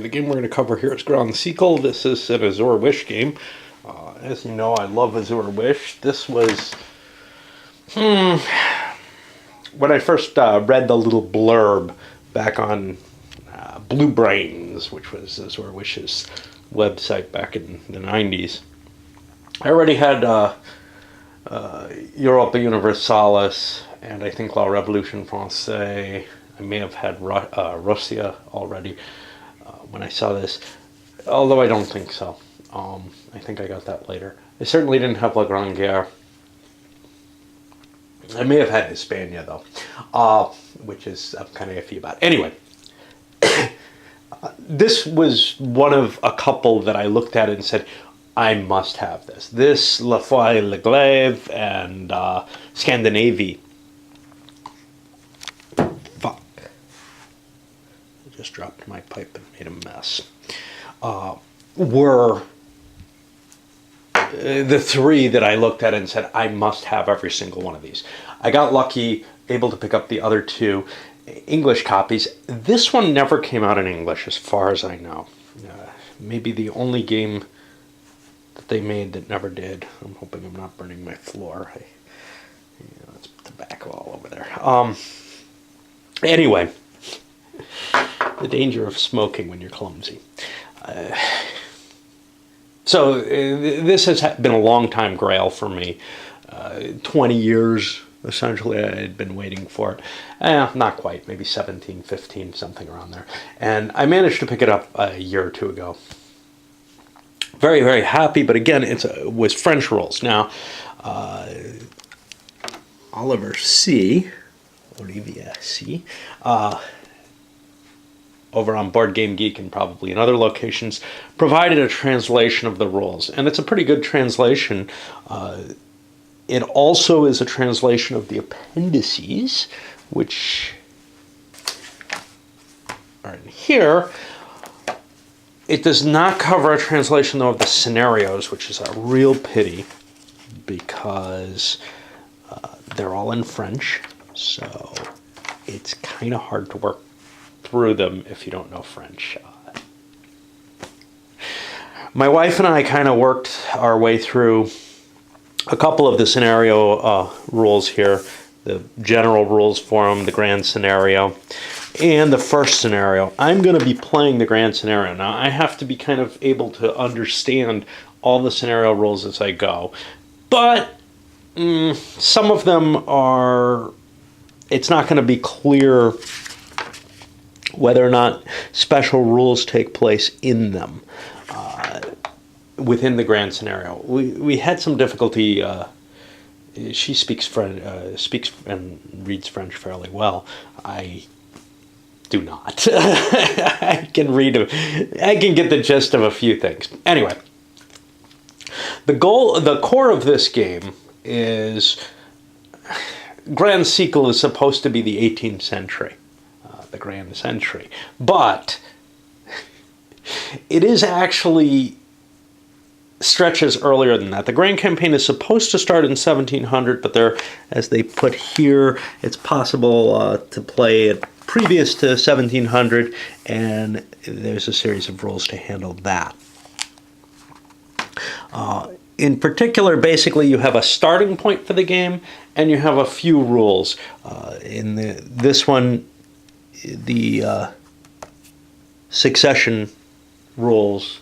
The game we're going to cover here is Grand Siecle. This is an Azure Wish game. As you know, I love Azure Wish. This was... when I first read the little blurb back on Blue Brains, which was Azure Wish's website back in the 90s, I already had Europa Universalis and I think La Révolution Française. I may have had Russia already when I saw this, although I don't think so. I think I got that later. I certainly didn't have La Grande Guerre. I may have had Hispania though, which is I'm kind of iffy about. Anyway, this was one of a couple that I looked at and said, I must have this. This, La Foy Le Glaive, and Scandinavie. Fuck. I just dropped my pipe and made a mess. Were the three that I looked at and said, I must have every single one of these. I got lucky, able to pick up the other two English copies. This one never came out in English as far as I know. Maybe the only game that they made that never did. I'm hoping I'm not burning my floor. It's tobacco all over there. Anyway, the danger of smoking when you're clumsy. So this has been a long time grail for me. 20 years, essentially, I had been waiting for it. Not quite, maybe 17, 15, something around there. And I managed to pick it up a year or two ago. Very, very happy, but again, it was French rules. Now, Olivier C., over on Board Game Geek and probably in other locations, provided a translation of the rules. And it's a pretty good translation. It also is a translation of the appendices, which are in here. It does not cover a translation, though, of the scenarios, which is a real pity because they're all in French. So it's kind of hard to work through them if you don't know French. My wife and I kind of worked our way through a couple of the scenario rules here, the general rules for them, the grand scenario, and the first scenario. I'm going to be playing the grand scenario. Now, I have to be kind of able to understand all the scenario rules as I go, but some of them are, it's not going to be clear whether or not special rules take place in them within the grand scenario. We had some difficulty. She speaks and reads French fairly well. I do not. I can read. I can get the gist of a few things. Anyway, the core of this game is Grand Siecle is supposed to be the 18th century. The Grand Century, but it is actually stretches earlier than that. The Grand Campaign is supposed to start in 1700, but there, as they put here, it's possible to play it previous to 1700, and there's a series of rules to handle that. In particular, basically, you have a starting point for the game, and you have a few rules. In this one, the succession rules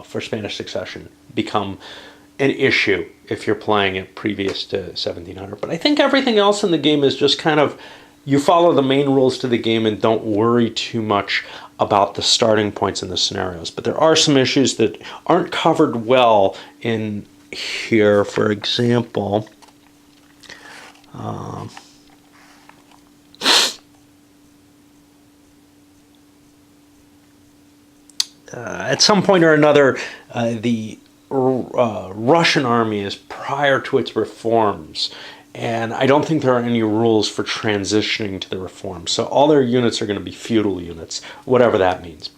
for Spanish succession become an issue if you're playing it previous to 1700. But I think everything else in the game is just kind of, you follow the main rules to the game and don't worry too much about the starting points in the scenarios. But there are some issues that aren't covered well in here. For example, at some point or another, the Russian army is prior to its reforms, and I don't think there are any rules for transitioning to the reforms. So all their units are going to be feudal units, whatever that means.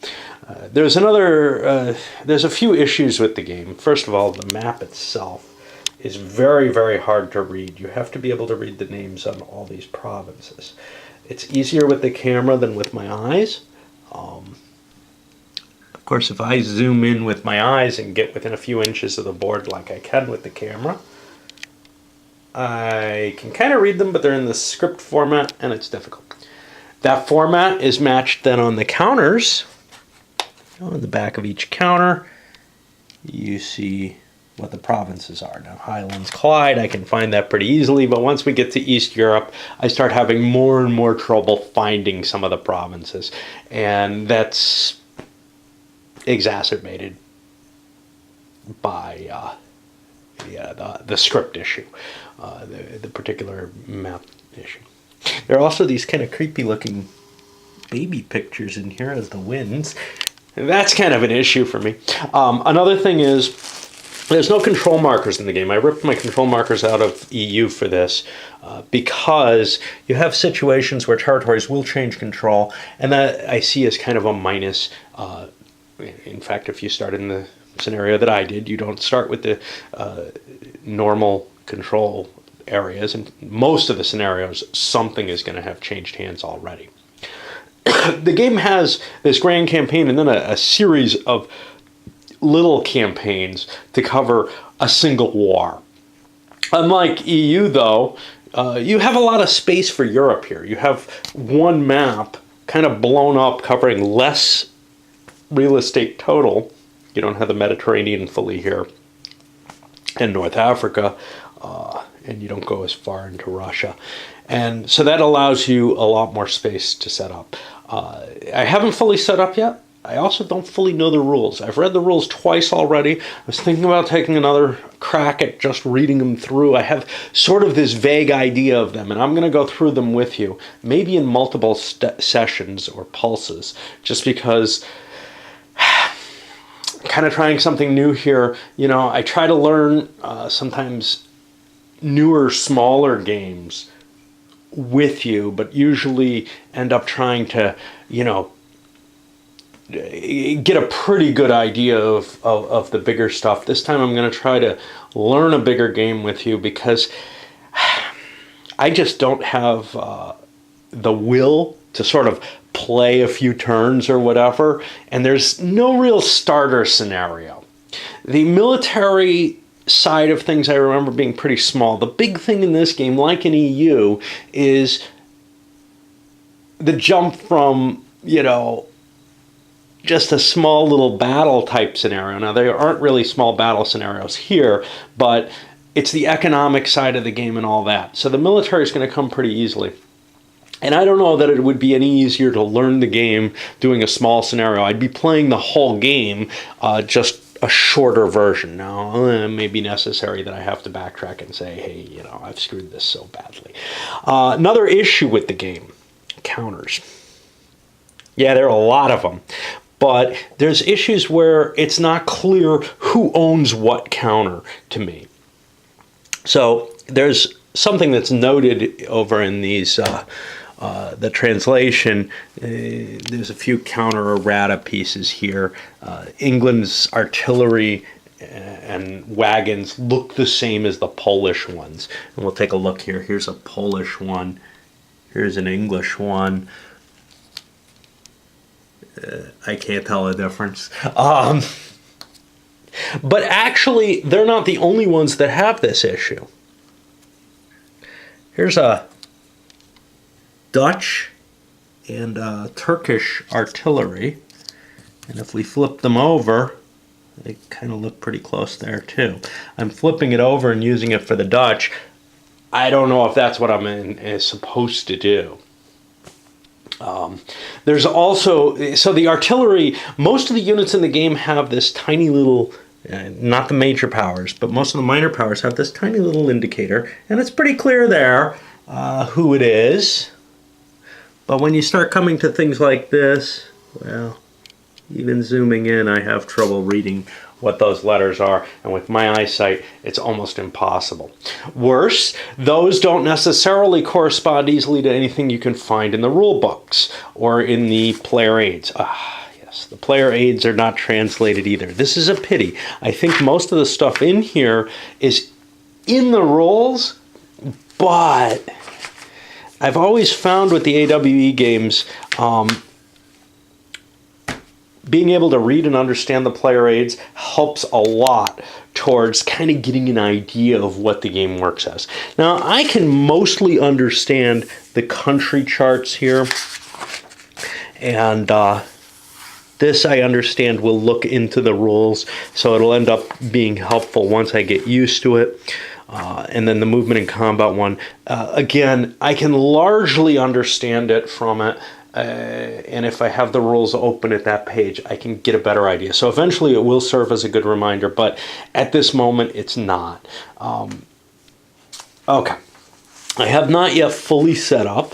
There's a few issues with the game. First of all, the map itself is very, very hard to read. You have to be able to read the names on all these provinces. It's easier with the camera than with my eyes. course, if I zoom in with my eyes and get within a few inches of the board like I can with the camera, I can kind of read them, but they're in the script format, and it's difficult. That format is matched then on the counters. On the back of each counter, you see what the provinces are. Now, Highlands, Clyde, I can find that pretty easily, but once we get to East Europe, I start having more and more trouble finding some of the provinces, and that's exacerbated by the script issue, the particular map issue. There are also these kind of creepy looking baby pictures in here as the winds. That's kind of an issue for me. Another thing is, there's no control markers in the game. I ripped my control markers out of EU for this because you have situations where territories will change control, and that I see as kind of a minus. In fact, if you start in the scenario that I did, you don't start with the normal control areas. In most of the scenarios, something is going to have changed hands already. The game has this grand campaign and then a series of little campaigns to cover a single war. Unlike EU, though, you have a lot of space for Europe here. You have one map kind of blown up covering less real estate total. You don't have the Mediterranean fully here and North Africa, and you don't go as far into Russia. And so that allows you a lot more space to set up. I haven't fully set up yet. I also don't fully know the rules. I've read the rules twice already. I was thinking about taking another crack at just reading them through. I have sort of this vague idea of them, and I'm going to go through them with you, maybe in multiple sessions or pulses, just because kind of trying something new here. You know, I try to learn sometimes newer, smaller games with you, but usually end up trying to, you know, get a pretty good idea of the bigger stuff. This time I'm going to try to learn a bigger game with you because I just don't have the will to sort of play a few turns or whatever, and there's no real starter scenario. The military side of things I remember being pretty small. The big thing in this game, like in EU, is the jump from, you know, just a small little battle type scenario. Now, there aren't really small battle scenarios here, but it's the economic side of the game and all that. So the military is going to come pretty easily. And I don't know that it would be any easier to learn the game doing a small scenario. I'd be playing the whole game, just a shorter version. Now, it may be necessary that I have to backtrack and say, hey, you know, I've screwed this so badly. Another issue with the game, counters. Yeah, there are a lot of them. But there's issues where it's not clear who owns what counter to me. So there's something that's noted over in these, the translation. There's a few counter errata pieces here. England's artillery and wagons look the same as the Polish ones. And we'll take a look here. Here's a Polish one. Here's an English one. I can't tell the difference. But actually, they're not the only ones that have this issue. Here's a Dutch and Turkish artillery. And if we flip them over, they kind of look pretty close there too. I'm flipping it over and using it for the Dutch. I don't know if that's what I'm supposed to do. There's also, so the artillery, most of the units in the game have this tiny little, not the major powers, but most of the minor powers have this tiny little indicator, and it's pretty clear there who it is. But when you start coming to things like this, well, even zooming in, I have trouble reading what those letters are, and with my eyesight, it's almost impossible. Worse, those don't necessarily correspond easily to anything you can find in the rule books or in the player aids. Yes, the player aids are not translated either. This is a pity. I think most of the stuff in here is in the rules, but I've always found with the AWE games, being able to read and understand the player aids helps a lot towards kind of getting an idea of what the game works as. Now, I can mostly understand the country charts here, and this I understand will look into the rules, so it'll end up being helpful once I get used to it. And then the movement and combat one, again, I can largely understand it from it. And if I have the rules open at that page, I can get a better idea. So eventually it will serve as a good reminder, but at this moment it's not. Okay. I have not yet fully set up.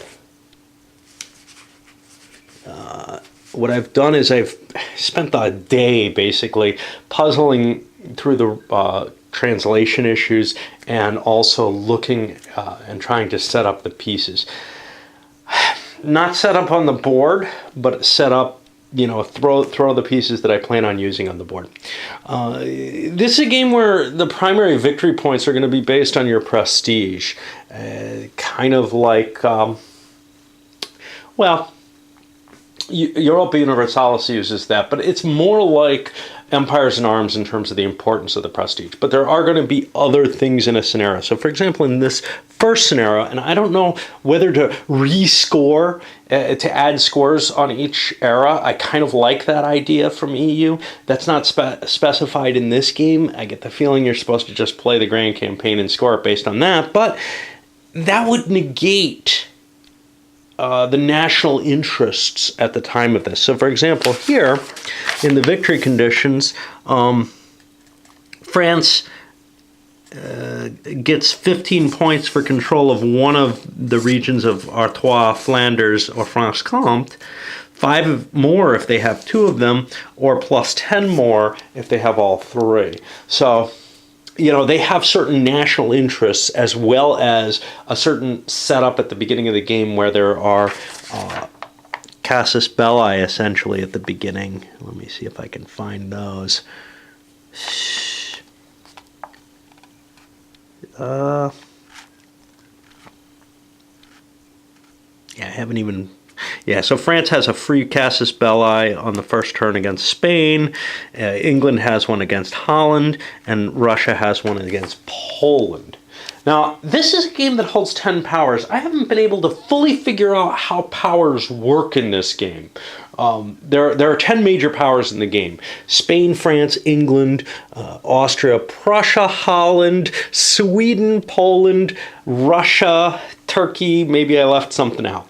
What I've done is I've spent a day basically puzzling through the translation issues and also looking and trying to set up the pieces. Not set up on the board, but set up, you know, throw the pieces that I plan on using on the board. This is a game where the primary victory points are going to be based on your prestige. Kind of like, well, Europa Universalis uses that, but it's more like Empires in Arms in terms of the importance of the prestige. But there are going to be other things in a scenario. So, for example, in this first scenario, and I don't know whether to rescore, to add scores on each era. I kind of like that idea from EU. That's not specified in this game. I get the feeling you're supposed to just play the grand campaign and score it based on that, but that would negate the national interests at the time of this. So, for example, here in the victory conditions, France gets 15 points for control of one of the regions of Artois, Flanders, or Franche-Comté, 5 more if they have 2 of them, or plus 10 more if they have all 3. So, you know, they have certain national interests as well as a certain setup at the beginning of the game where there are casus belli essentially at the beginning. Let me see if I can find those. Yeah, I haven't even... Yeah, so France has a free casus belli on the first turn against Spain. England has one against Holland, and Russia has one against Poland. Now, this is a game that holds 10 powers. I haven't been able to fully figure out how powers work in this game. There are 10 major powers in the game. Spain, France, England, Austria, Prussia, Holland, Sweden, Poland, Russia, Turkey. Maybe I left something out.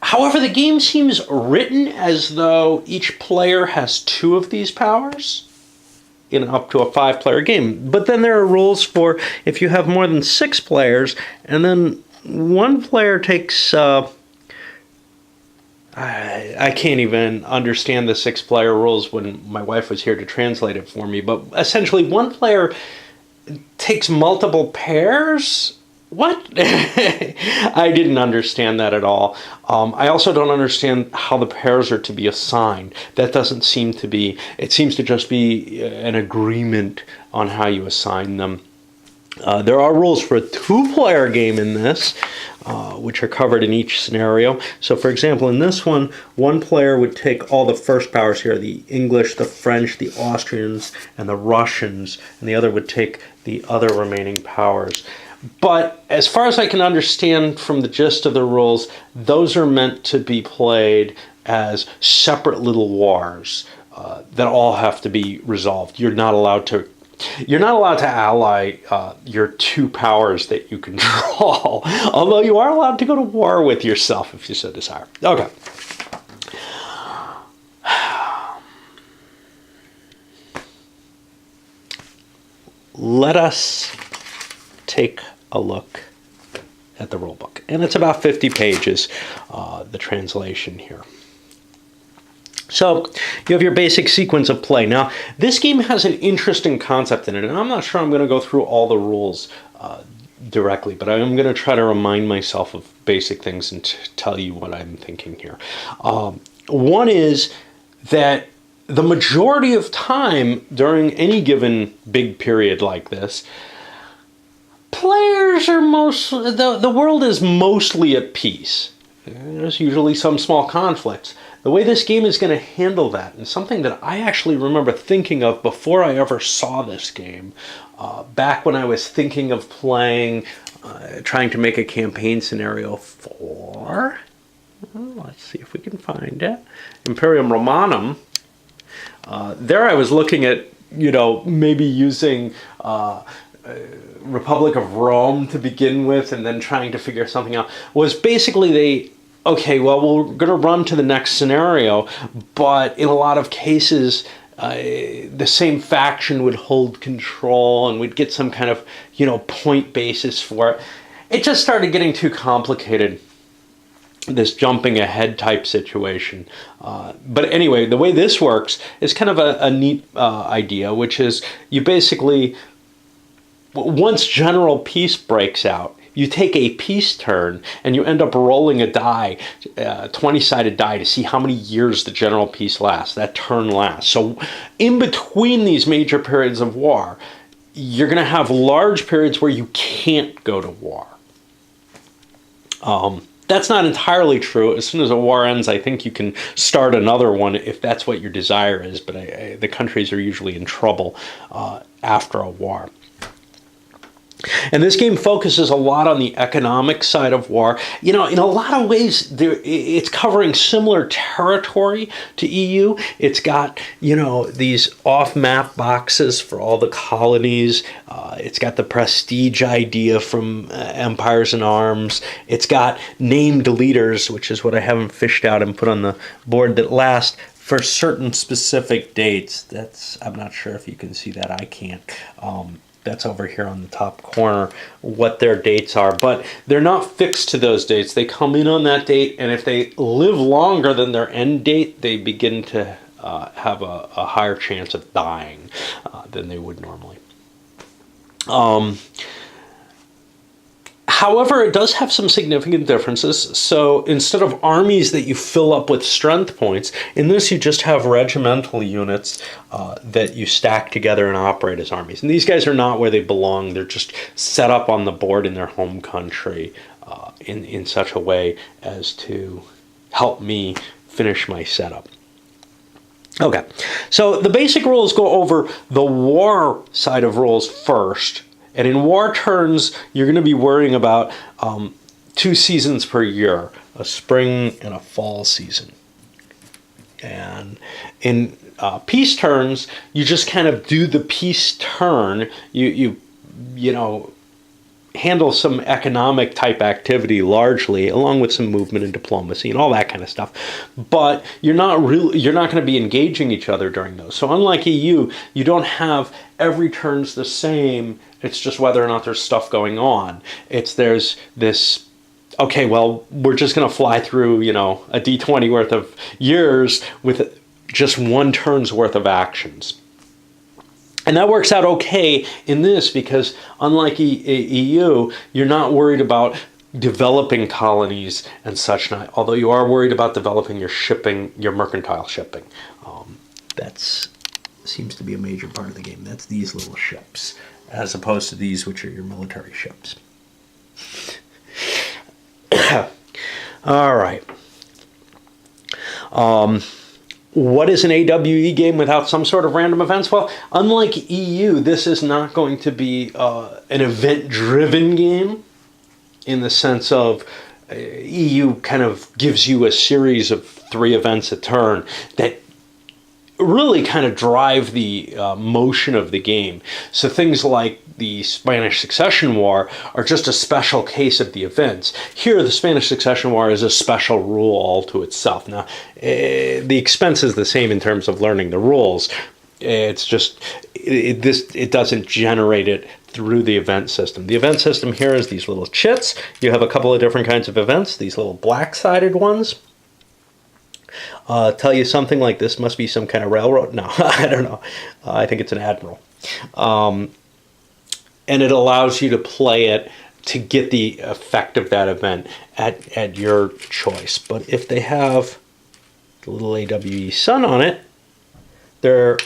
However, the game seems written as though each player has 2 of these powers in up to a 5-player game. But then there are rules for if you have more than 6 players, and then one player takes... I can't even understand the 6-player rules when my wife was here to translate it for me, but essentially one player takes multiple pairs? What? I didn't understand that at all. I also don't understand how the pairs are to be assigned. That doesn't seem to be... It seems to just be an agreement on how you assign them. There are rules for a 2-player game in this, which are covered in each scenario. So, for example, in this one player would take all the first powers here, the English, the French, the Austrians, and the Russians, and the other would take the other remaining powers. But as far as I can understand from the gist of the rules, those are meant to be played as separate little wars that all have to be resolved. You're not allowed to ally your 2 powers that you control, although you are allowed to go to war with yourself if you so desire. Okay. Let us take a look at the rulebook. And it's about 50 pages, the translation here. So you have your basic sequence of play. Now, this game has an interesting concept in it, and I'm not sure I'm going to go through all the rules directly, but I'm going to try to remind myself of basic things and tell you what I'm thinking here. One is that the majority of time during any given big period like this, players are the world is mostly at peace. there's usually some small conflicts. The way this game is going to handle that, and something that I actually remember thinking of before I ever saw this game, back when I was thinking of playing, trying to make a campaign scenario for, let's see if we can find it, Imperium Romanum. There I was looking at, maybe using Republic of Rome to begin with, and then trying to figure something out. Was basically okay, well, we're going to run to the next scenario, but in a lot of cases, the same faction would hold control, and we'd get some kind of, point basis for it. It just started getting too complicated, this jumping ahead type situation. But anyway, the way this works is kind of a neat idea, which is you basically, once general peace breaks out, you take a peace turn and you end up rolling a die, 20-sided die, to see how many years the general peace lasts, that turn lasts. So in between these major periods of war, you're going to have large periods where you can't go to war. That's not entirely true. As soon as a war ends, I think you can start another one if that's what your desire is, but the countries are usually in trouble after a war. And this game focuses a lot on the economic side of war. In a lot of ways, it's covering similar territory to EU. It's got, these off-map boxes for all the colonies. It's got the prestige idea from Empires in Arms. It's got named leaders, which is what I haven't fished out and put on the board, that last for certain specific dates. I'm not sure if you can see that. I can't. That's over here on the top corner, what their dates are. But they're not fixed to those dates. They come in on that date, and if they live longer than their end date, they begin to have a higher chance of dying than they would normally. However, it does have some significant differences. So instead of armies that you fill up with strength points, in this you just have regimental units that you stack together and operate as armies. And these guys are not where they belong. They're just set up on the board in their home country in such a way as to help me finish my setup. Okay, so the basic rules go over the war side of rules first. And in war turns, you're going to be worrying about 2 seasons per year, a spring and a fall season. And in peace turns, you just kind of do the peace turn. You handle some economic type activity largely, along with some movement and diplomacy and all that kind of stuff. But you're not going to be engaging each other during those. So unlike EU, you don't have every turn's the same. It's just whether or not there's stuff going on. There's this, okay, well, we're just going to fly through, a D20 worth of years with just 1 turn's worth of actions. And that works out okay in this because unlike EU, you're not worried about developing colonies and such, although you are worried about developing your shipping, your mercantile shipping. That seems to be a major part of the game. That's these little ships, as opposed to these, which are your military ships. All right. What is an AWE game without some sort of random events? Well, unlike EU, this is not going to be an event-driven game in the sense of EU kind of gives you a series of 3 events a turn that really kind of drive the motion of the game. So things like the Spanish Succession War are just a special case of the events. Here, the Spanish Succession War is a special rule all to itself. Now, the expense is the same in terms of learning the rules. It's just, it doesn't generate it through the event system. The event system here is these little chits. You have a couple of different kinds of events, these little black-sided ones. Tell you something like this must be some kind of railroad. No, I don't know. I think it's an admiral. And it allows you to play it to get the effect of that event at your choice. But if they have the little AWE sun on it, they're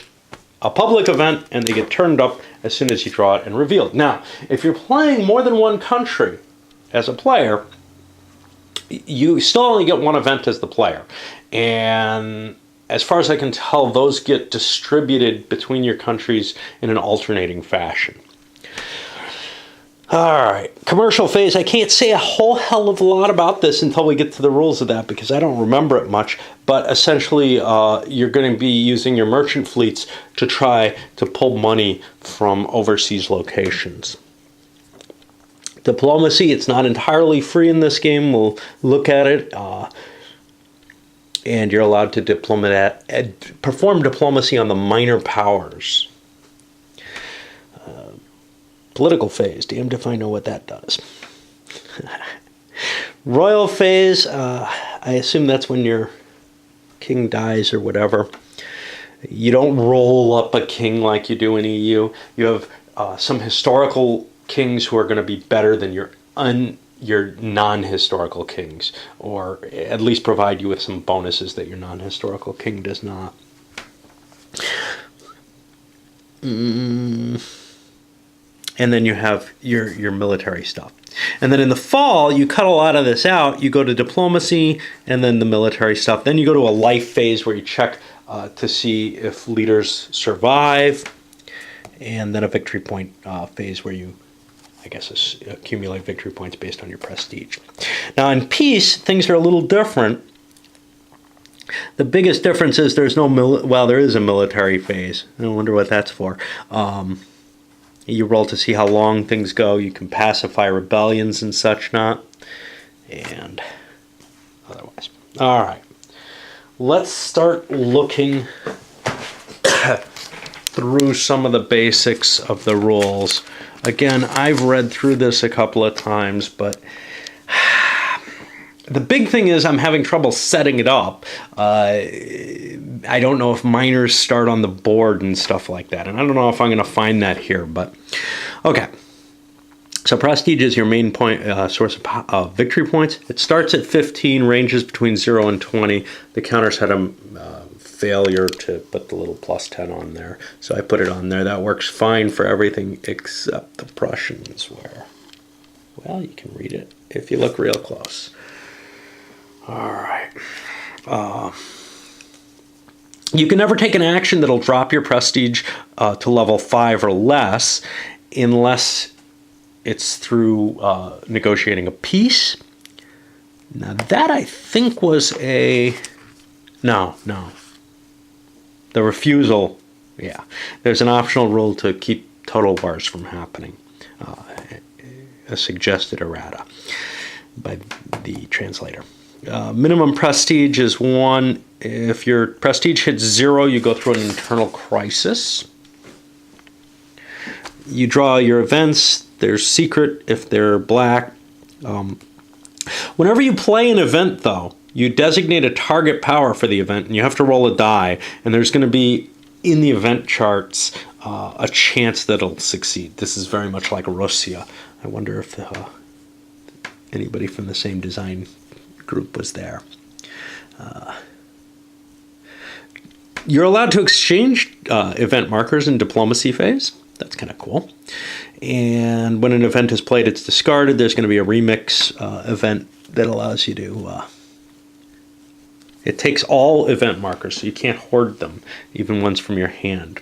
a public event and they get turned up as soon as you draw it and revealed. Now, if you're playing more than one country as a player, you still only get one event as the player. And as far as I can tell, those get distributed between your countries in an alternating fashion. All right, commercial phase. I can't say a whole hell of a lot about this until we get to the rules of that because I don't remember it much. But essentially, you're going to be using your merchant fleets to try to pull money from overseas locations. Diplomacy, it's not entirely free in this game. We'll look at it. And you're allowed to perform diplomacy on the minor powers. Political phase, damned if I know what that does. Royal phase, I assume that's when your king dies or whatever. You don't roll up a king like you do in EU. You have some historical kings who are going to be better than your non-historical kings, or at least provide you with some bonuses that your non-historical king does not. And then you have your military stuff. And then in the fall, you cut a lot of this out. You go to diplomacy and then the military stuff. Then you go to a life phase where you check to see if leaders survive. And then a victory point phase where you, I guess, accumulate victory points based on your prestige. Now in peace, things are a little different. The biggest difference is there's no, there is a military phase. I wonder what that's for. You roll to see how long things go. You can pacify rebellions and such not. And otherwise. All right. Let's start looking through some of the basics of the rules. Again, I've read through this a couple of times, but the big thing is I'm having trouble setting it up. I don't know if minors start on the board and stuff like that. And I don't know if I'm going to find that here, but okay. So prestige is your main point source of victory points. It starts at 15, ranges between 0 and 20. The counters had a failure to put the little plus 10 on there. So I put it on there. That works fine for everything except the Prussians, where, well, you can read it if you look real close. All right. You can never take an action that'll drop your prestige to level 5 or less unless it's through negotiating a peace. Now that I think was a... No. The refusal, yeah. There's an optional rule to keep total wars from happening. A suggested errata by the translator. Minimum prestige is 1. If your prestige hits 0, you go through an internal crisis. You draw your events. There's secret if they're black. Whenever you play an event, though, you designate a target power for the event, and you have to roll a die. And there's going to be, in the event charts, a chance that it'll succeed. This is very much like Russia. I wonder if anybody from the same design group was there. You're allowed to exchange event markers in diplomacy phase. That's kind of cool. And when an event is played, it's discarded. There's going to be a remix event that allows you to... it takes all event markers, so you can't hoard them, even ones from your hand.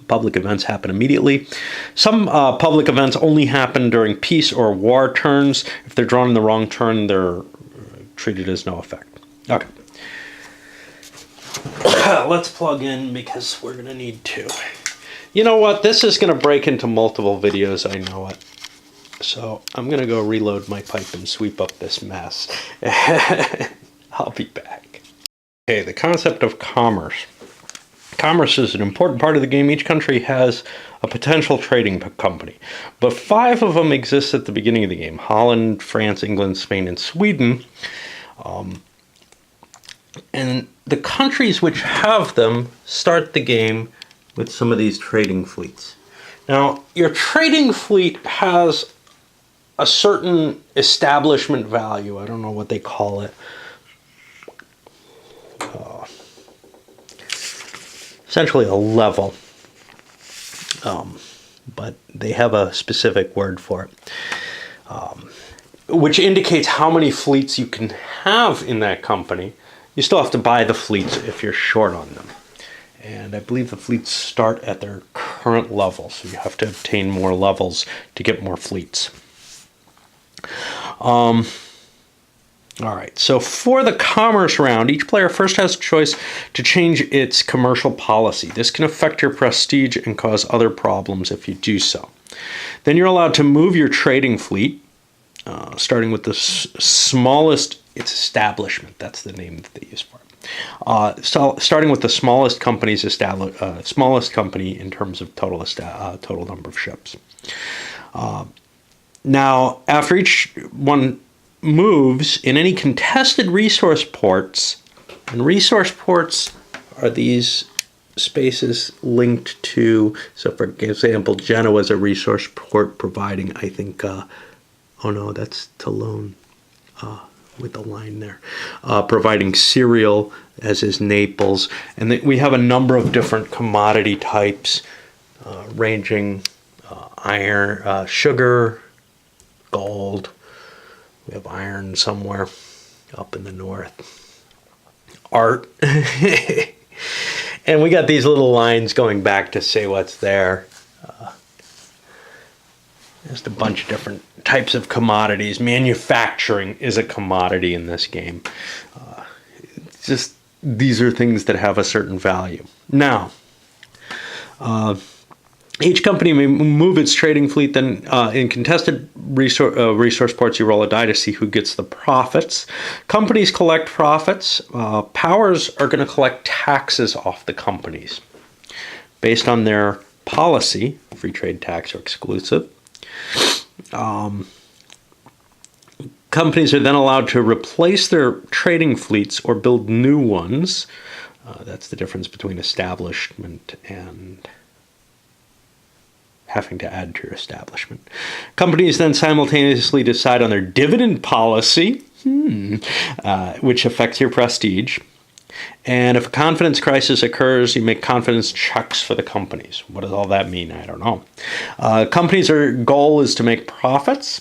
Public events happen immediately. Some public events only happen during peace or war turns. If they're drawn in the wrong turn, they're treated as no effect. Okay. Let's plug in because we're going to need to. You know what? This is going to break into multiple videos. I know it. So I'm going to go reload my pipe and sweep up this mess. I'll be back. Okay, the concept of commerce. Commerce is an important part of the game. Each country has a potential trading company, but 5 of them exist at the beginning of the game. Holland, France, England, Spain, and Sweden. And the countries which have them start the game with some of these trading fleets. Now, your trading fleet has a certain establishment value. I don't know what they call it. Essentially a level. But they have a specific word for it. which indicates how many fleets you can have in that company. You still have to buy the fleets if you're short on them. And I believe the fleets start at their current level, so you have to obtain more levels to get more fleets. All right, so for the commerce round, each player first has a choice to change its commercial policy. This can affect your prestige and cause other problems if you do so. Then you're allowed to move your trading fleet, starting with the smallest, it's establishment, that's the name that they use for it. So starting with the smallest smallest company in terms of total number of ships. Now, after each one moves in any contested resource ports, and resource ports are these spaces linked to, so for example, Genoa is a resource port providing, I think, oh no, that's Toulon, with the line there, providing cereal, as is Naples, and we have a number of different commodity types, ranging iron, sugar, gold. We have iron somewhere up in the north. Art. And we got these little lines going back to say what's there. Just a bunch of different types of commodities. Manufacturing is a commodity in this game. Just these are things that have a certain value. Now, each company may move its trading fleet. Then in contested resource ports, you roll a die to see who gets the profits. Companies collect profits. Powers are going to collect taxes off the companies based on their policy, free trade, tax, or exclusive. Companies are then allowed to replace their trading fleets or build new ones. That's the difference between establishment and having to add to your establishment. Companies then simultaneously decide on their dividend policy, which affects your prestige. And if a confidence crisis occurs, you make confidence checks for the companies. What does all that mean? I don't know. Companies' goal is to make profits.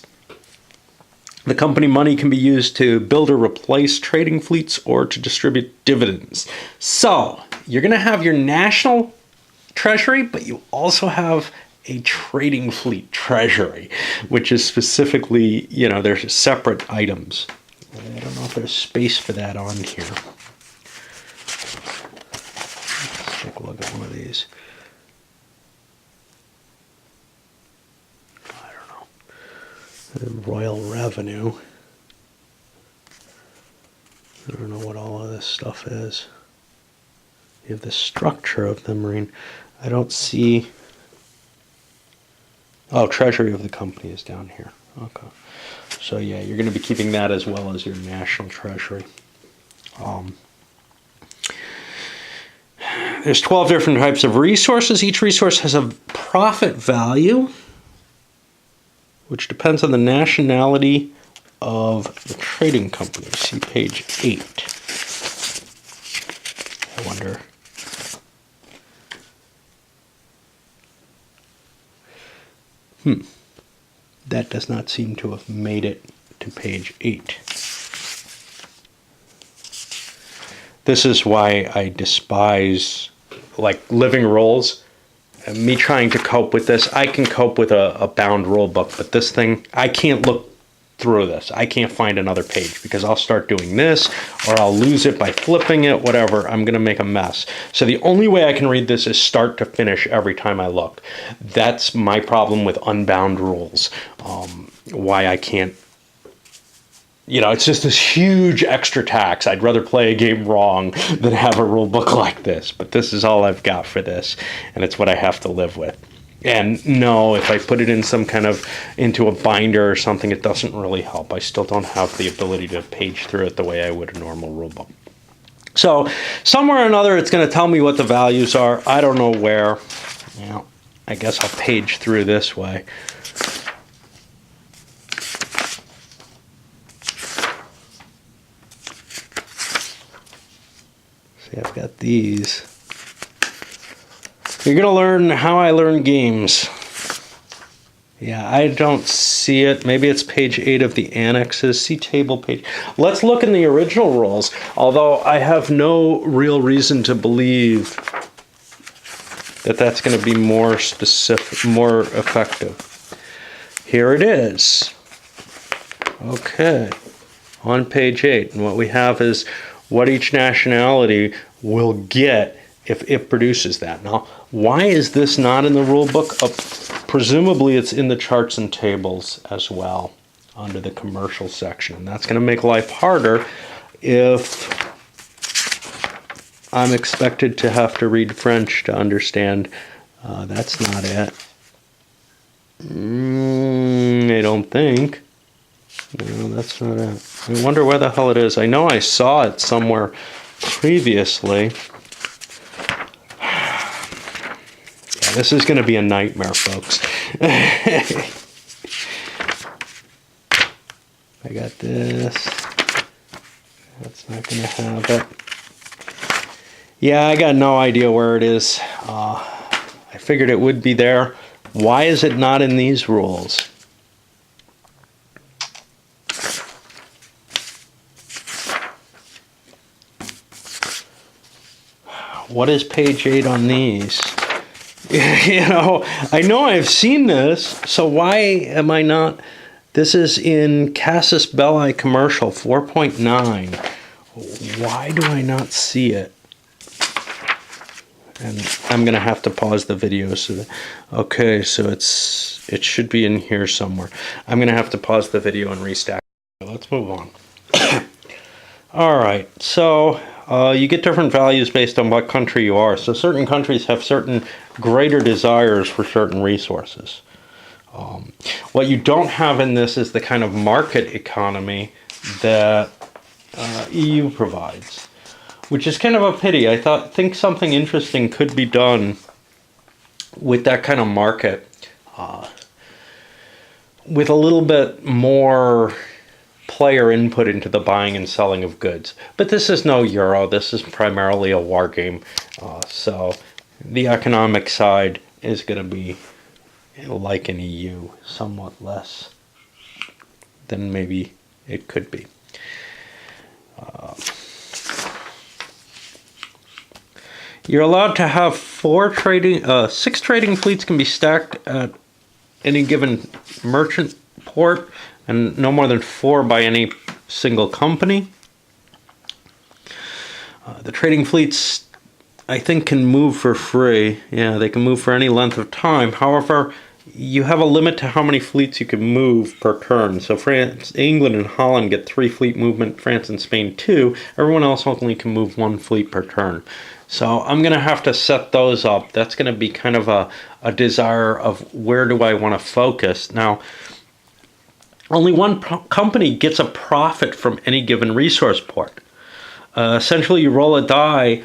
The company money can be used to build or replace trading fleets or to distribute dividends. So you're going to have your national treasury, but you also have a trading fleet treasury, which is specifically, there's separate items. I don't know if there's space for that on here. Let's take a look at one of these. I don't know. The Royal Revenue. I don't know what all of this stuff is. You have the structure of the Marine. I don't see. Oh, treasury of the company is down here. Okay. So yeah, you're going to be keeping that as well as your national treasury. There's 12 different types of resources. Each resource has a profit value, which depends on the nationality of the trading company. See page 8. I wonder. That does not seem to have made it to page 8. This is why I despise living rules. Me trying to cope with this, I can cope with a bound rule book, but this thing, I can't look through this. I can't find another page because I'll start doing this or I'll lose it by flipping it, whatever. I'm going to make a mess. So the only way I can read this is start to finish every time I look. That's my problem with unbound rules. Why I can't, it's just this huge extra tax. I'd rather play a game wrong than have a rule book like this. But this is all I've got for this, and it's what I have to live with. And no, if I put it in into a binder or something, it doesn't really help. I still don't have the ability to page through it the way I would a normal rule book. So somewhere or another, it's going to tell me what the values are. I don't know where. I guess I'll page through this way. See, I've got these. You're going to learn how I learn games. Yeah, I don't see it. Maybe it's page 8 of the annexes. See table page. Let's look in the original rules, although I have no real reason to believe that that's going to be more specific, more effective. Here it is. Okay, on page 8. And what we have is what each nationality will get if it produces that. Now, why is this not in the rule book? Presumably it's in the charts and tables as well under the commercial section. And that's going to make life harder if I'm expected to have to read French to understand. That's not it. I don't think. No, that's not it. I wonder where the hell it is. I know I saw it somewhere previously. This is going to be a nightmare, folks. I got this. That's not going to have it. Yeah, I got no idea where it is. I figured it would be there. Why is it not in these rules? What is page 8 on these? I know I've seen this, so why am I not? This is in Casus Belli Commercial 4.9. Why do I not see it? And I'm going to have to pause the video. Okay, so it should be in here somewhere. I'm going to have to pause the video and restack. Let's move on. All right, so you get different values based on what country you are. So certain countries have certain greater desires for certain resources. What you don't have in this is the kind of market economy that EU provides, which is kind of a pity. I think something interesting could be done with that kind of market, with a little bit more player input into the buying and selling of goods. But this is no Euro. This is primarily a war game. So the economic side is going to be like an EU, somewhat less than maybe it could be. You're allowed to have 6 trading fleets can be stacked at any given merchant port, and no more than 4 by any single company. The trading fleets, I think, can move for free. Yeah, they can move for any length of time. However, you have a limit to how many fleets you can move per turn. So France, England, and Holland get 3 fleet movement. France and Spain 2. Everyone else only can move 1 fleet per turn. So I'm going to have to set those up. That's going to be kind of a desire of where do I want to focus. Now, only one company gets a profit from any given resource port. Essentially, you roll a die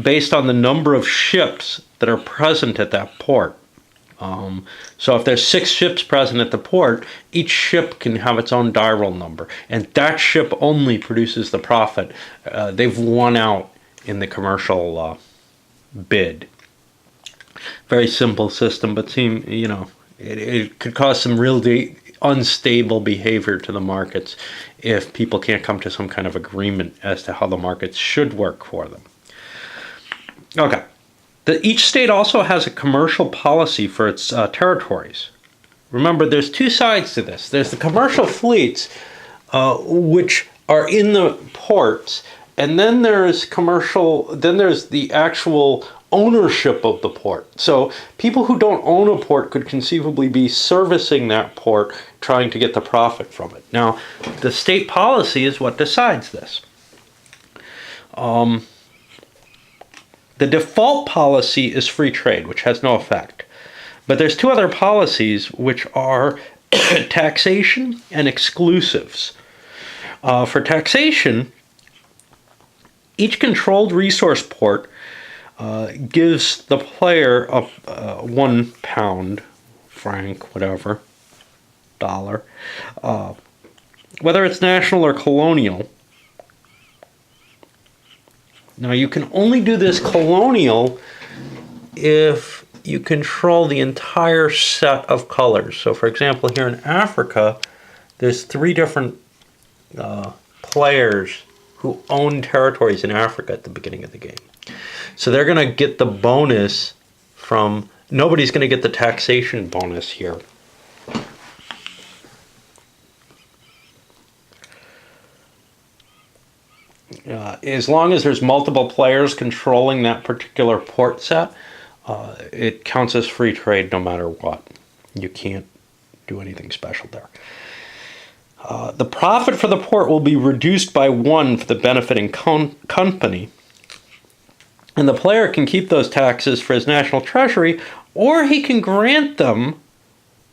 based on the number of ships that are present at that port. So if there's 6 ships present at the port, each ship can have its own die roll number. And that ship only produces the profit. They've won out in the commercial bid. Very simple system, but it could cause some real unstable behavior to the markets if people can't come to some kind of agreement as to how the markets should work for them. Okay. Each state also has a commercial policy for its territories. Remember, there's 2 sides to this. There's the commercial fleets, which are in the ports, and then there's the actual ownership of the port. So people who don't own a port could conceivably be servicing that port, trying to get the profit from it. Now, the state policy is what decides this. The default policy is free trade, which has no effect. But there's 2 other policies, which are taxation and exclusives. For taxation, each controlled resource port gives the player a £1, franc, whatever, dollar, whether it's national or colonial. Now, you can only do this colonial if you control the entire set of colors. So for example, here in Africa, there's 3 different players who own territories in Africa at the beginning of the game. So they're going to get the bonus from, nobody's going to get the taxation bonus here. As long as there's multiple players controlling that particular port set, it counts as free trade no matter what. You can't do anything special there. The profit for the port will be reduced by 1 for the benefiting company, and the player can keep those taxes for his national treasury, or he can grant them,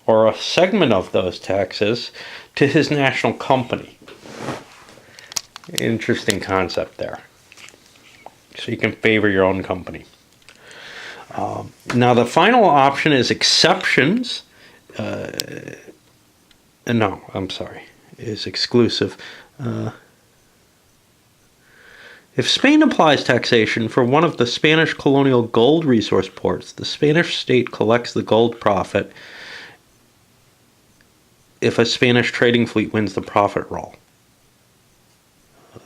or a segment of those taxes, to his national company. Interesting concept there. So you can favor your own company. Now the final option is exceptions. No, I'm sorry. Is exclusive. If Spain applies taxation for one of the Spanish colonial gold resource ports, the Spanish state collects the gold profit if a Spanish trading fleet wins the profit roll.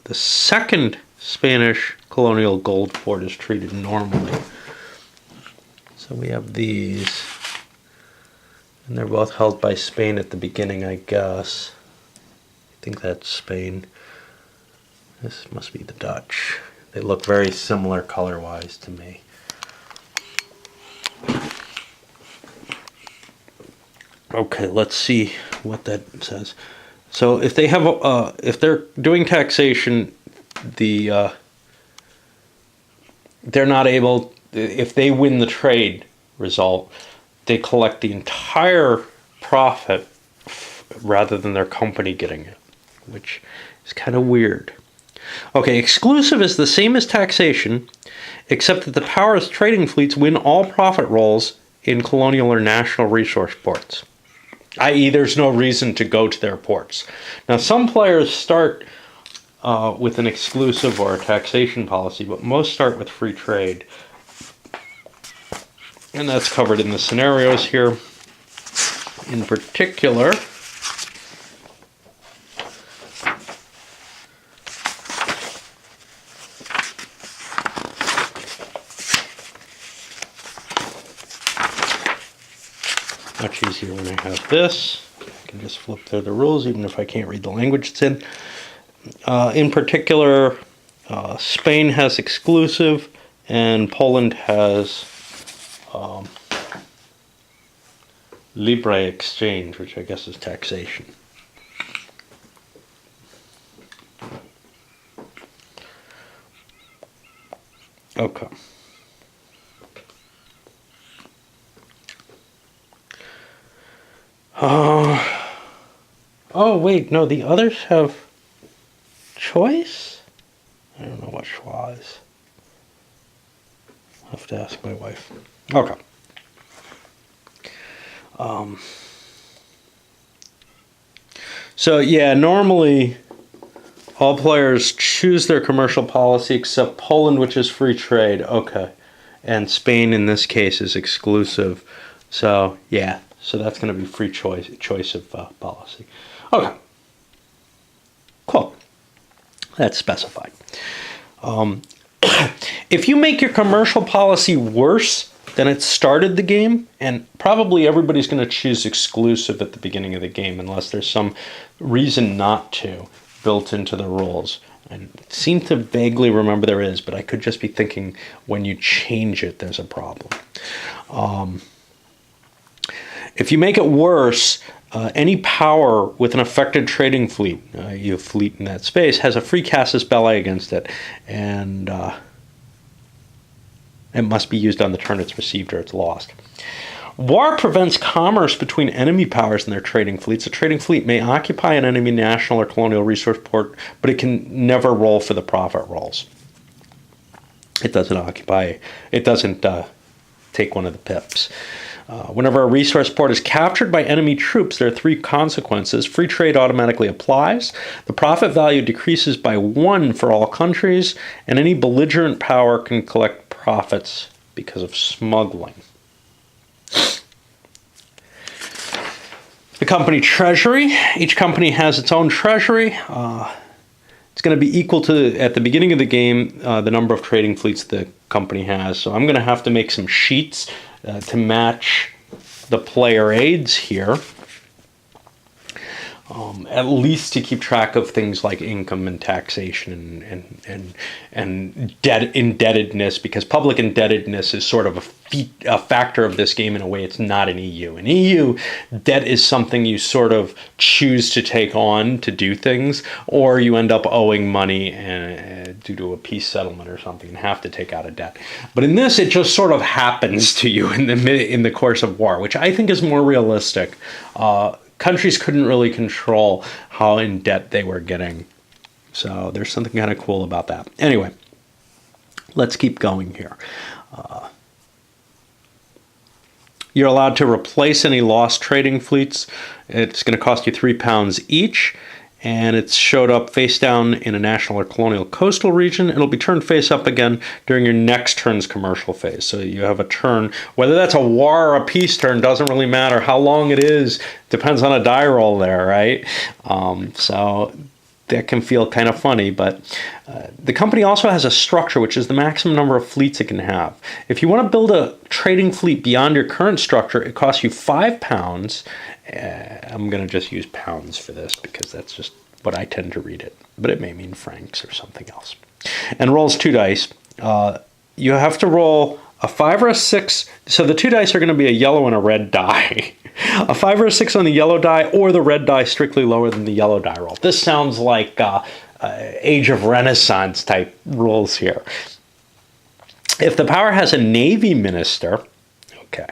The second Spanish colonial gold port is treated normally. So we have these, and they're both held by Spain at the beginning, I guess. I think that's Spain. This must be the Dutch. They look very similar color-wise to me. Okay, let's see what that says. So if they have, if they're doing taxation, they're not able. If they win the trade result, they collect the entire profit rather than their company getting it, which is kind of weird. Okay, exclusive is the same as taxation, except that the power's trading fleets win all profit rolls in colonial or national resource ports, i.e. there's no reason to go to their ports. Now some players start with an exclusive or a taxation policy, but most start with free trade. And that's covered in the scenarios here. In particular, much easier when I have this. I can just flip through the rules even if I can't read the language it's in. In particular, Spain has exclusive and Poland has libre exchange, which I guess is taxation. Okay. Oh wait, no, the others have choice? I don't know what schwa is. I'll have to ask my wife. Okay. So yeah, normally all players choose their commercial policy except Poland, which is free trade. Okay. And Spain in this case is exclusive. So yeah, so that's going to be free choice of policy. Okay. Cool. That's specified. If you make your commercial policy worse than it started the game, and probably everybody's going to choose exclusive at the beginning of the game unless there's some reason not to built into the rules. I seem to vaguely remember there is, but I could just be thinking when you change it, there's a problem. If you make it worse, any power with an affected trading fleet, your fleet in that space, has a free casus belli against it, and it must be used on the turn it's received or it's lost. War prevents commerce between enemy powers and their trading fleets. A trading fleet may occupy an enemy national or colonial resource port, but it can never roll for the profit rolls. It doesn't occupy, it doesn't take one of the pips. Whenever a resource port is captured by enemy troops, there are 3 consequences. Free trade automatically applies. The profit value decreases by 1 for all countries, and any belligerent power can collect profits because of smuggling. The company treasury. Each company has its own treasury. It's going to be equal to, at the beginning of the game, the number of trading fleets the company has. So I'm going to have to make some sheets to match the player aids here. At least to keep track of things like income and taxation and debt indebtedness, because public indebtedness is sort of a factor of this game in a way it's not in EU. In EU, debt is something you sort of choose to take on to do things, or you end up owing money due to a peace settlement or something and have to take out a debt. But in this, it just sort of happens to you in the course of war, which I think is more realistic. Countries couldn't really control how in debt they were getting. So there's something kind of cool about that. Anyway, let's keep going here. You're allowed to replace any lost trading fleets. It's going to cost you £3 each. And it's showed up face down in a national or colonial coastal region. It'll be turned face up again during your next turn's commercial phase. So you have a turn, whether that's a war or a peace turn, doesn't really matter. How long it is depends on a die roll there, right? So that can feel kind of funny, but the company also has a structure, which is the maximum number of fleets it can have. If you want to build a trading fleet beyond your current structure, it costs you £5. I'm going to just use pounds for this because that's just what I tend to read it, but it may mean francs or something else. And rolls 2 dice. You have to roll a 5 or a 6. So the 2 dice are going to be a yellow and a red die. A 5 or a 6 on the yellow die, or the red die strictly lower than the yellow die roll. This sounds like Age of Renaissance type rules here. If the power has a navy minister, okay,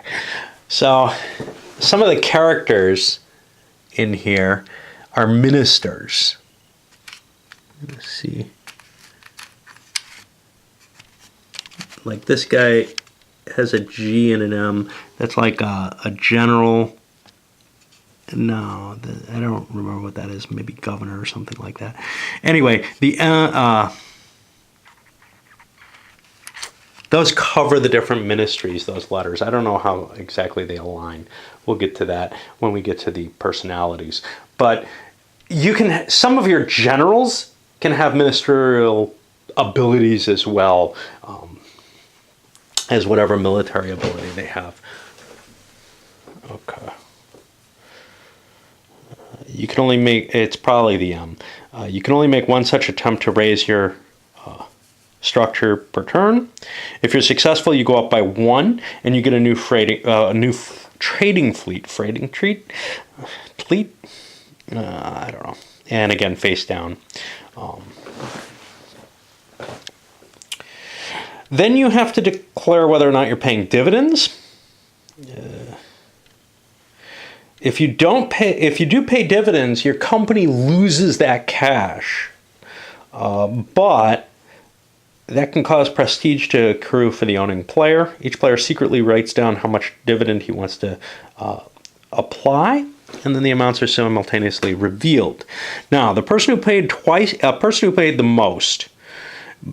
so some of the characters in here are ministers. Let's see. Like this guy has a G and an M. That's like a general. No, I don't remember what that is. Maybe governor or something like that. Anyway, those cover the different ministries, those letters. I don't know how exactly they align. We'll get to that when we get to the personalities. But you can, some of your generals can have ministerial abilities as well as whatever military ability they have. Okay. You can only make, it's probably the M. You can only make one such attempt to raise your structure per turn. If you're successful, you go up by 1, and you get a new trading fleet. Fleet? I don't know. And again, face down. Then you have to declare whether or not you're paying dividends. If you do pay dividends, your company loses that cash. But that can cause prestige to accrue for the owning player. Each player secretly writes down how much dividend he wants to apply, and then the amounts are simultaneously revealed. Now, the person who paid the most,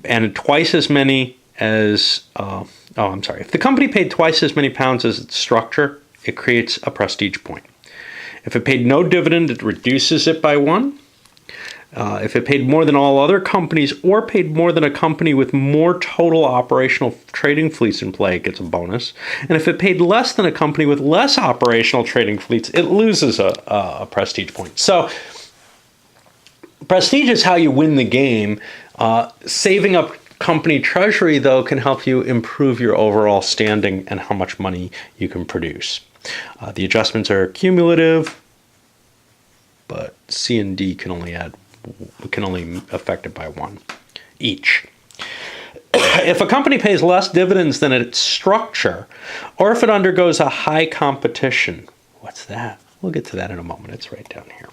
and twice as many as, if the company paid twice as many pounds as its structure, it creates a prestige point. If it paid no dividend, it reduces it by 1. If it paid more than all other companies, or paid more than a company with more total operational trading fleets in play, it gets a bonus. And if it paid less than a company with less operational trading fleets, it loses a prestige point. So prestige is how you win the game. Saving up company treasury, though, can help you improve your overall standing and how much money you can produce. The adjustments are cumulative, but C and D can only affect it by 1 each. If a company pays less dividends than its structure, or if it undergoes a high competition, what's that? We'll get to that in a moment. It's right down here.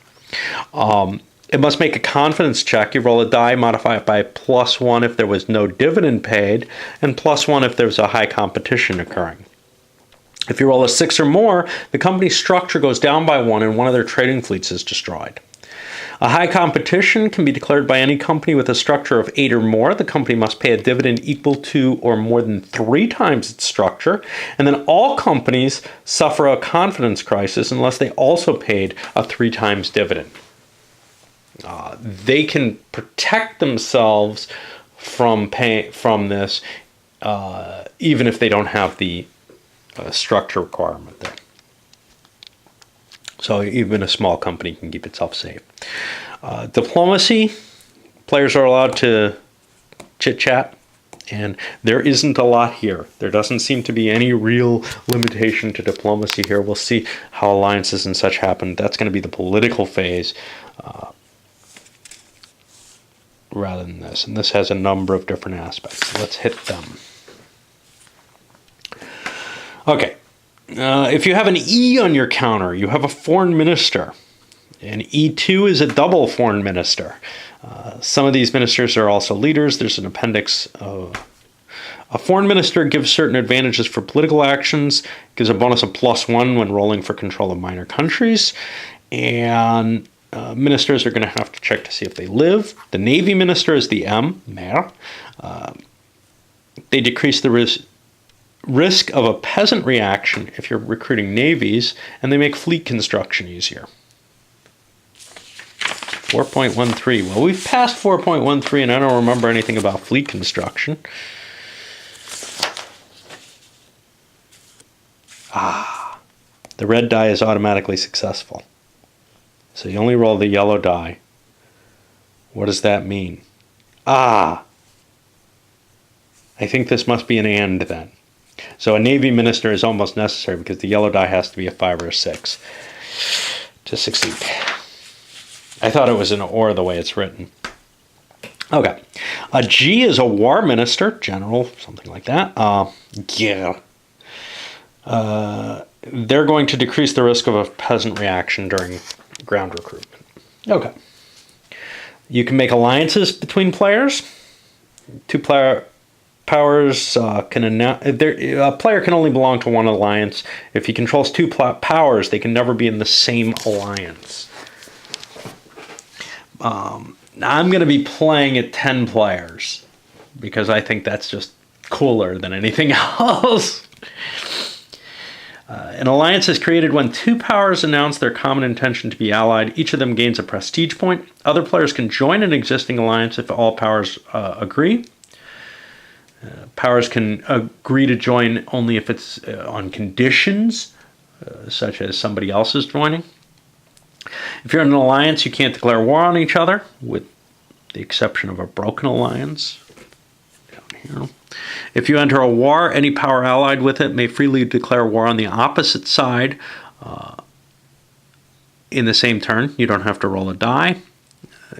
It must make a confidence check. You roll a die, modify it by +1 if there was no dividend paid, and +1 if there's a high competition occurring. If you roll a 6 or more, the company's structure goes down by 1 and one of their trading fleets is destroyed. A high competition can be declared by any company with a structure of 8 or more. The company must pay a dividend equal to or more than 3 times its structure. And then all companies suffer a confidence crisis unless they also paid a 3 times dividend. They can protect themselves from this even if they don't have the structure requirement there. So even a small company can keep itself safe. Diplomacy, players are allowed to chit-chat, and there isn't a lot here. There doesn't seem to be any real limitation to diplomacy here. We'll see how alliances and such happen. That's going to be the political phase rather than this. And this has a number of different aspects. Let's hit them. Okay. If you have an E on your counter, you have a foreign minister. And E2 is a double foreign minister. Some of these ministers are also leaders. There's an appendix. A foreign minister gives certain advantages for political actions, gives a bonus of +1 when rolling for control of minor countries. And ministers are going to have to check to see if they live. The Navy minister is the M, maire. They decrease the risk of a peasant reaction if you're recruiting navies, and they make fleet construction easier. 4.13. Well, we've passed 4.13, and I don't remember anything about fleet construction. The red die is automatically successful. So you only roll the yellow die. What does that mean? I think this must be an and then. So a Navy minister is almost necessary because the yellow die has to be a 5 or a 6 to succeed. I thought it was an or the way it's written. Okay. A G is a war minister, general, something like that. They're going to decrease the risk of a peasant reaction during ground recruitment. Okay. You can make alliances between players. Powers can announce. A player can only belong to one alliance. If he controls 2 powers, they can never be in the same alliance. I'm going to be playing at 10 players because I think that's just cooler than anything else. An alliance is created when 2 powers announce their common intention to be allied. Each of them gains a prestige point. Other players can join an existing alliance if all powers agree. Powers can agree to join only if it's on conditions, such as somebody else is joining. If you're in an alliance, you can't declare war on each other, with the exception of a broken alliance. Down here. If you enter a war, any power allied with it may freely declare war on the opposite side in the same turn. You don't have to roll a die.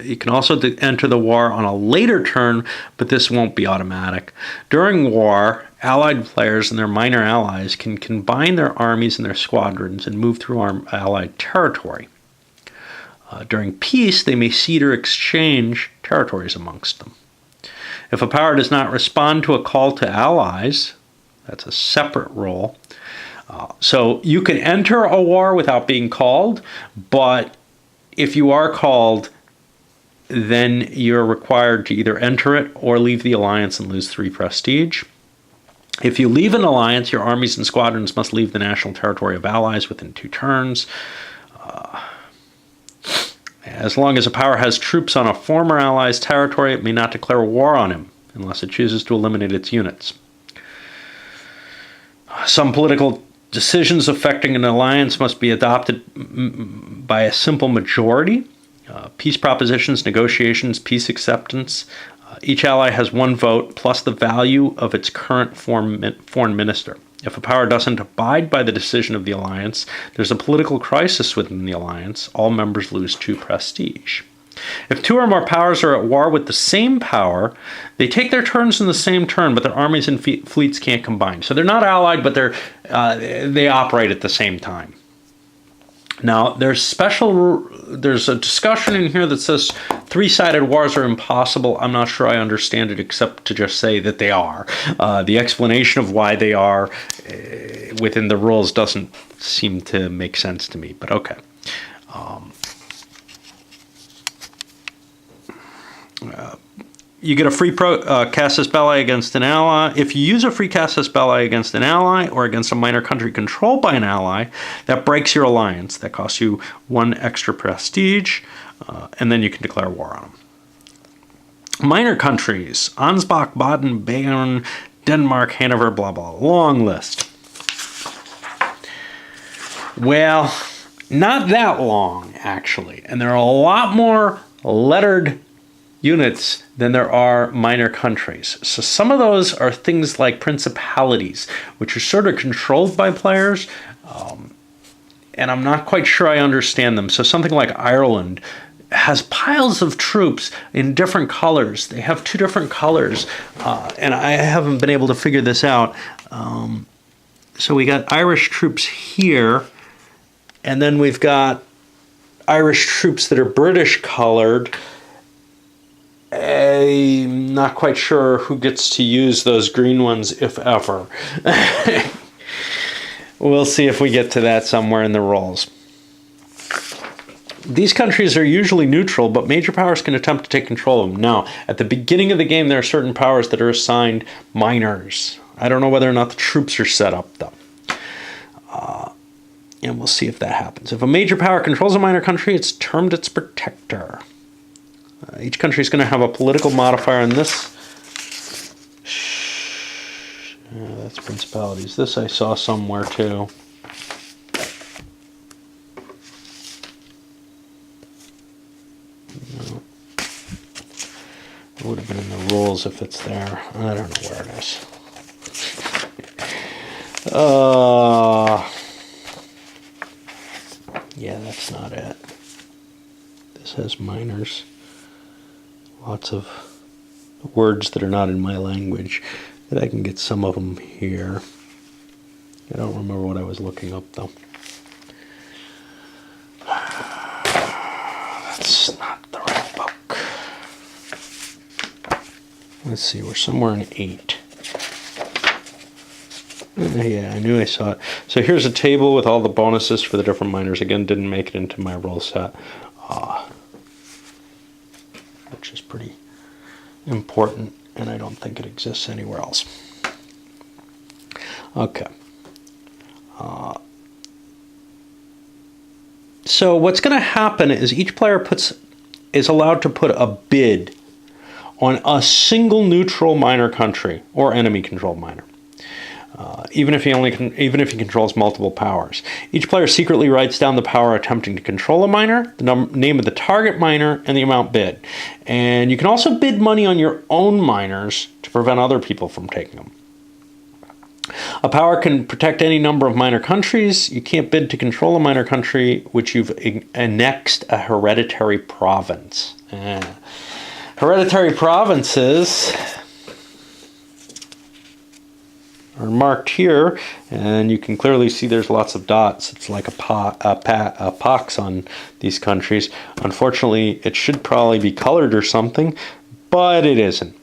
You can also enter the war on a later turn, but this won't be automatic. During war, allied players and their minor allies can combine their armies and their squadrons and move through allied territory. During peace, they may cede or exchange territories amongst them. If a power does not respond to a call to allies, that's a separate roll. So you can enter a war without being called, but if you are called, then you're required to either enter it or leave the alliance and lose 3 prestige. If you leave an alliance, your armies and squadrons must leave the national territory of allies within 2 turns. As long as a power has troops on a former ally's territory, it may not declare war on him unless it chooses to eliminate its units. Some political decisions affecting an alliance must be adopted by a simple majority. Peace propositions, negotiations, peace acceptance. Each ally has 1 vote plus the value of its current foreign minister. If a power doesn't abide by the decision of the alliance, there's a political crisis within the alliance. All members lose 2 prestige. If 2 or more powers are at war with the same power, they take their turns in the same turn, but their armies and fleets can't combine. So they're not allied, but they operate at the same time. Now, there's a discussion in here that says 3-sided wars are impossible. I'm not sure I understand it except to just say that they are. The explanation of why they are within the rules doesn't seem to make sense to me, but okay. You get a free casus belli against an ally. If you use a free casus belli against an ally or against a minor country controlled by an ally, that breaks your alliance. That costs you 1 extra prestige, and then you can declare war on them. Minor countries: Ansbach, Baden, Bayern, Denmark, Hanover, blah, blah. Long list. Well, not that long, actually. And there are a lot more lettered units than there are minor countries. So some of those are things like principalities, which are sort of controlled by players, and I'm not quite sure I understand them. So something like Ireland has piles of troops in different colors. They have 2 different colors, and I haven't been able to figure this out. So we got Irish troops here, and then we've got Irish troops that are British colored. I'm not quite sure who gets to use those green ones, if ever. We'll see if we get to that somewhere in the rolls. These countries are usually neutral, but major powers can attempt to take control of them. Now, at the beginning of the game, there are certain powers that are assigned minors. I don't know whether or not the troops are set up, though. And we'll see if that happens. If a major power controls a minor country, it's termed its protector. Each country is going to have a political modifier on this. That's principalities. This I saw somewhere, too. It would have been in the rules if it's there. I don't know where it is. Yeah, that's not it. This has minors. Lots of words that are not in my language. But I can get some of them here. I don't remember what I was looking up, though. That's not the right book. Let's see, we're somewhere in 8. Yeah, I knew I saw it. So here's a table with all the bonuses for the different minors. Again, didn't make it into my roll set, which is pretty important, and I don't think it exists anywhere else. Okay. So what's going to happen is each player is allowed to put a bid on a single neutral minor country or enemy-controlled minor, even if he controls multiple powers. Each player secretly writes down the power attempting to control a minor, the name of the target minor, and the amount bid. And you can also bid money on your own minors to prevent other people from taking them. A power can protect any number of minor countries. You can't bid to control a minor country which you've annexed a hereditary province. Hereditary provinces are marked here, and you can clearly see there's lots of dots. It's like a pox on these countries. Unfortunately, it should probably be colored or something, but it isn't.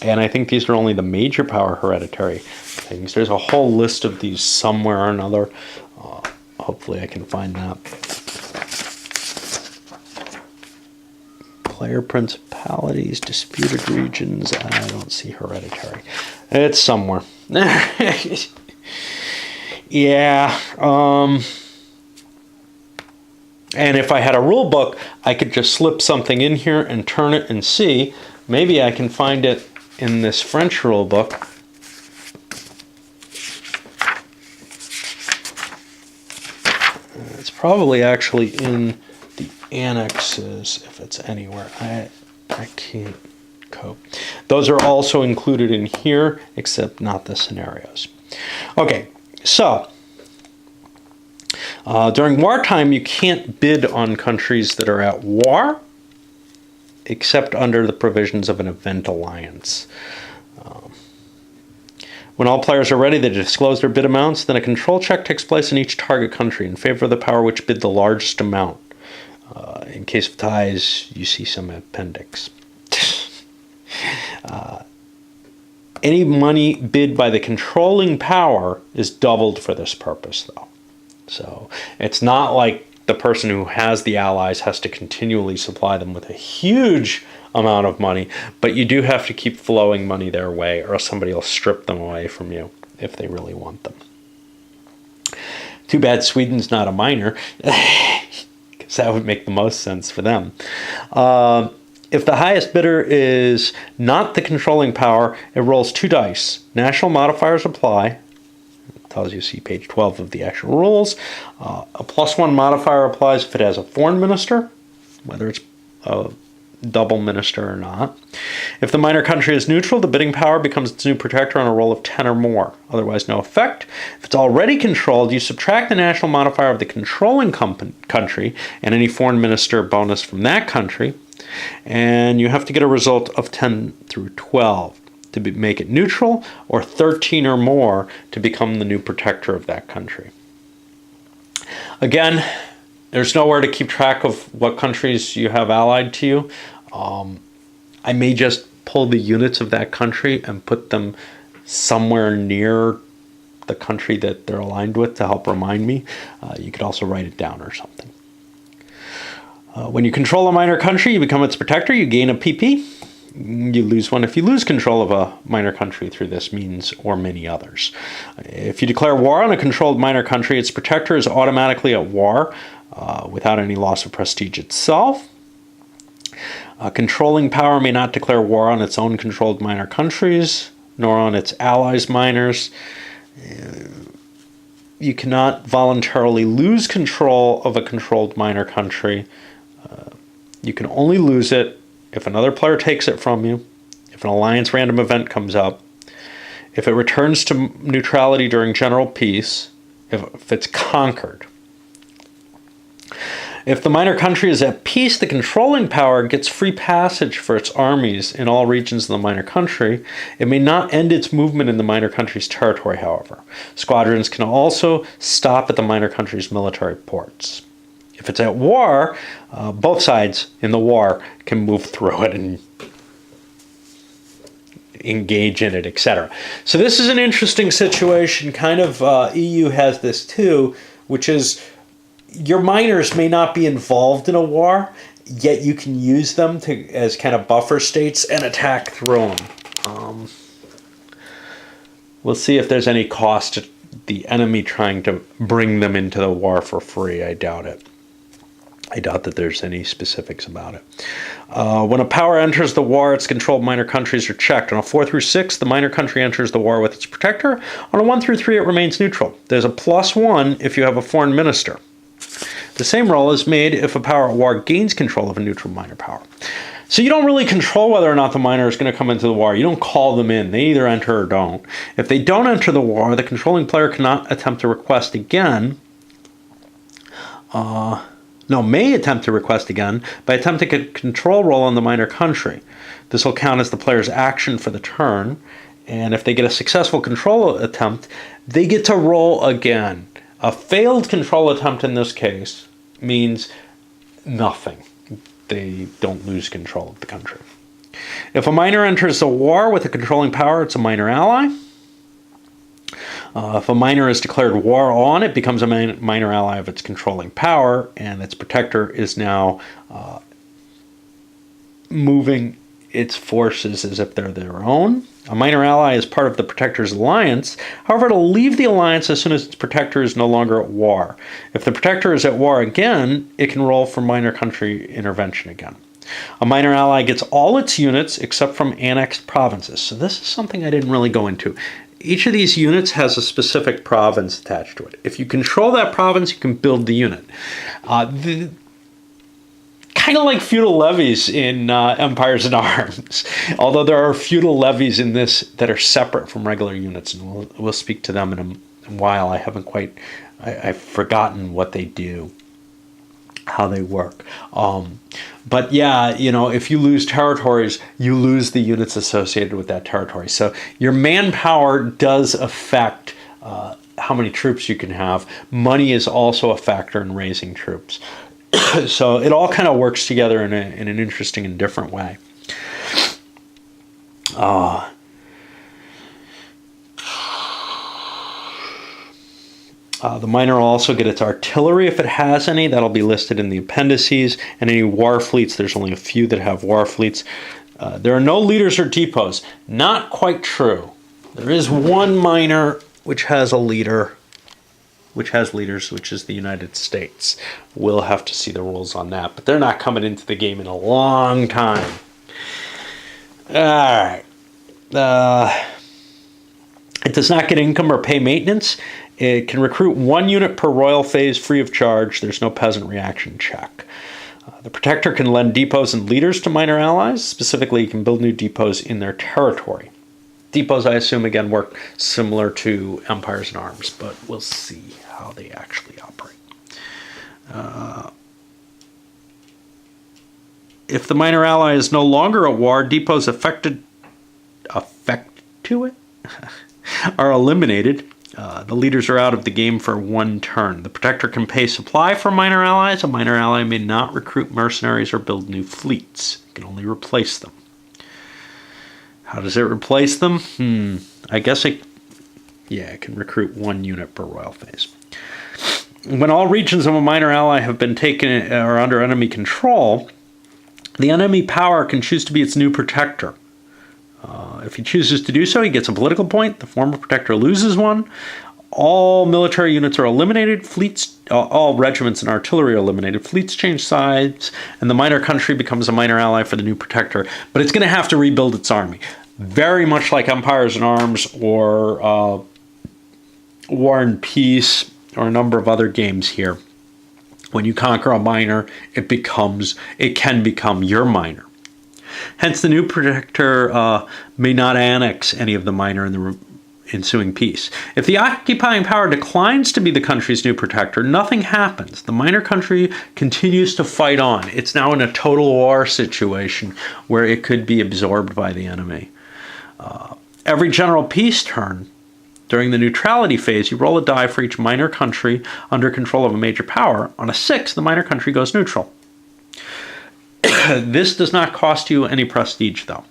And I think these are only the major power hereditary things. There's a whole list of these somewhere or another. Hopefully I can find that. Player principalities, disputed regions. I don't see hereditary. It's somewhere. Yeah. And if I had a rule book, I could just slip something in here and turn it and see. Maybe I can find it in this French rule book. It's probably actually in the annexes, if it's anywhere. I can't cope. Those are also included in here, except not the scenarios. Okay, so during wartime, you can't bid on countries that are at war, except under the provisions of an event alliance. When all players are ready, they disclose their bid amounts. Then a control check takes place in each target country in favor of the power which bid the largest amount. In case of ties, you see some appendix. Any money bid by the controlling power is doubled for this purpose, though. So it's not like the person who has the allies has to continually supply them with a huge amount of money, but you do have to keep flowing money their way, or else somebody will strip them away from you if they really want them. Too bad Sweden's not a minor, because that would make the most sense for them. If the highest bidder is not the controlling power, it rolls 2 dice. National modifiers apply. It tells you, see page 12 of the actual rules. A +1 modifier applies if it has a foreign minister, whether it's a double minister or not. If the minor country is neutral, the bidding power becomes its new protector on a roll of 10 or more, otherwise no effect. If it's already controlled, you subtract the national modifier of the controlling country and any foreign minister bonus from that country, and you have to get a result of 10 through 12 to make it neutral, or 13 or more to become the new protector of that country. Again, there's nowhere to keep track of what countries you have allied to you. I may just pull the units of that country and put them somewhere near the country that they're aligned with to help remind me. You could also write it down or something. When you control a minor country, you become its protector. You gain a PP. You lose one if you lose control of a minor country through this means or many others. If you declare war on a controlled minor country, its protector is automatically at war without any loss of prestige itself. A controlling power may not declare war on its own controlled minor countries, nor on its allies' minors. You cannot voluntarily lose control of a controlled minor country. You can only lose it if another player takes it from you, if an alliance random event comes up, if it returns to neutrality during general peace, if it's conquered. If the minor country is at peace, the controlling power gets free passage for its armies in all regions of the minor country. It may not end its movement in the minor country's territory, however. Squadrons can also stop at the minor country's military ports. If it's at war, both sides in the war can move through it and engage in it, etc. So this is an interesting situation. Kind of EU has this too, which is your minors may not be involved in a war, yet you can use them as kind of buffer states and attack through them. We'll see if there's any cost to the enemy trying to bring them into the war for free. I doubt it. I doubt that there's any specifics about it. When a power enters the war, its controlled minor countries are checked. On a 4 through 6, the minor country enters the war with its protector. On a 1 through 3, it remains neutral. There's a +1 if you have a foreign minister. The same roll is made if a power at war gains control of a neutral minor power. So you don't really control whether or not the minor is going to come into the war. You don't call them in. They either enter or don't. If they don't enter the war, the controlling player cannot attempt to request again. May attempt to request again by attempting a control roll on the minor country. This will count as the player's action for the turn, and if they get a successful control attempt, they get to roll again. A failed control attempt in this case means nothing. They don't lose control of the country. If a minor enters a war with a controlling power, it's a minor ally. If a minor is declared war on, it becomes a minor ally of its controlling power, and its protector is now moving its forces as if they're their own. A minor ally is part of the protector's alliance. However, it'll leave the alliance as soon as its protector is no longer at war. If the protector is at war again, it can roll for minor country intervention again. A minor ally gets all its units except from annexed provinces. So this is something I didn't really go into. Each of these units has a specific province attached to it. If you control that province, you can build the unit. Kind of like feudal levies in Empires in Arms, although there are feudal levies in this that are separate from regular units, and we'll speak to them in a while. I've forgotten what they do, how they work. But yeah, if you lose territories, you lose the units associated with that territory. So your manpower does affect how many troops you can have. Money is also a factor in raising troops. So it all kind of works together in an interesting and different way. The minor will also get its artillery if it has any. That'll be listed in the appendices. And any war fleets, there's only a few that have war fleets. There are no leaders or depots. Not quite true. There is one minor which has a leader, which has leaders, which is the United States. We'll have to see the rules on that, but they're not coming into the game in a long time. All right. It does not get income or pay maintenance. It can recruit 1 unit per royal phase free of charge. There's no peasant reaction check. The protector can lend depots and leaders to minor allies. Specifically, it can build new depots in their territory. Depots, I assume, again, work similar to empires in arms, but we'll see how they actually operate. If the minor ally is no longer at war, depots affected to it are eliminated. The leaders are out of the game for 1 turn. The protector can pay supply for minor allies. A minor ally may not recruit mercenaries or build new fleets. It can only replace them. How does it replace them? I guess it can recruit 1 unit per royal phase. When all regions of a minor ally have been taken or under enemy control, the enemy power can choose to be its new protector. If he chooses to do so, he gets a political point. The former protector loses 1. All military units are eliminated. All regiments and artillery are eliminated. Fleets change sides, and the minor country becomes a minor ally for the new protector. But it's going to have to rebuild its army. Very much like Empires in Arms or War and Peace or a number of other games here. When you conquer a minor, it can become your minor. Hence, the new protector may not annex any of the minor in the ensuing peace. If the occupying power declines to be the country's new protector, nothing happens. The minor country continues to fight on. It's now in a total war situation where it could be absorbed by the enemy. Every general peace turn, during the neutrality phase, you roll a die for each minor country under control of a major power. On a 6, the minor country goes neutral. This does not cost you any prestige, though.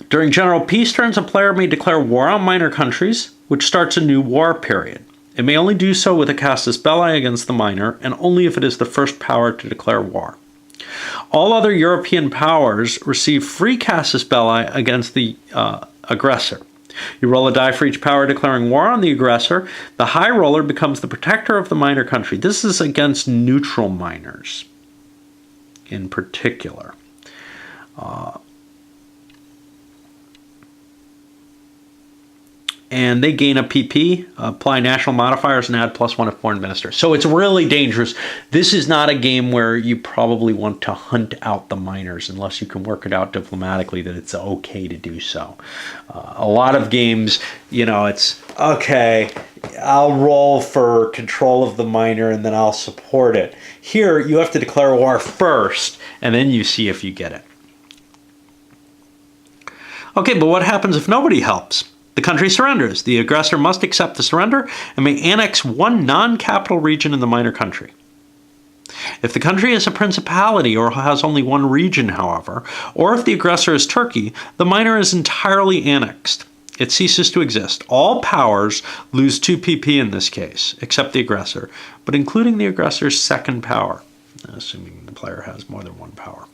During general peace turns, a player may declare war on minor countries, which starts a new war period. It may only do so with a casus belli against the minor, and only if it is the first power to declare war. All other European powers receive free casus belli against the aggressor. You roll a die for each power declaring war on the aggressor. The high roller becomes the protector of the minor country. This is against neutral minors in particular. And they gain a PP, apply national modifiers, and add +1 if foreign minister. So it's really dangerous. This is not a game where you probably want to hunt out the minors unless you can work it out diplomatically that it's okay to do so. A lot of games, it's, okay, I'll roll for control of the minor and then I'll support it. Here, you have to declare war first, and then you see if you get it. Okay, but what happens if nobody helps? The country surrenders. The aggressor must accept the surrender and may annex 1 non-capital region in the minor country. If the country is a principality or has only 1 region, however, or if the aggressor is Turkey, the minor is entirely annexed. It ceases to exist. All powers lose 2 PP in this case, except the aggressor, but including the aggressor's second power, assuming the player has more than 1 power.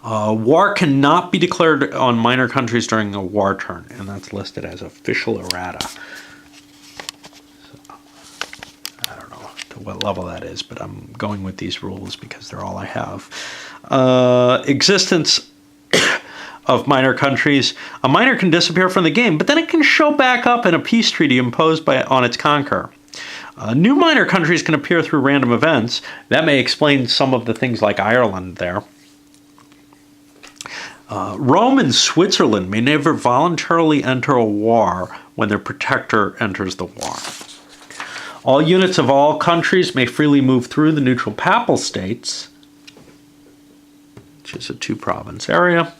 War cannot be declared on minor countries during a war turn, and that's listed as official errata. So, I don't know to what level that is, but I'm going with these rules because they're all I have. Existence of minor countries. A minor can disappear from the game, but then it can show back up in a peace treaty imposed on its conqueror. New minor countries can appear through random events. That may explain some of the things like Ireland there. Rome and Switzerland may never voluntarily enter a war when their protector enters the war. All units of all countries may freely move through the neutral papal states, which is a 2-province area,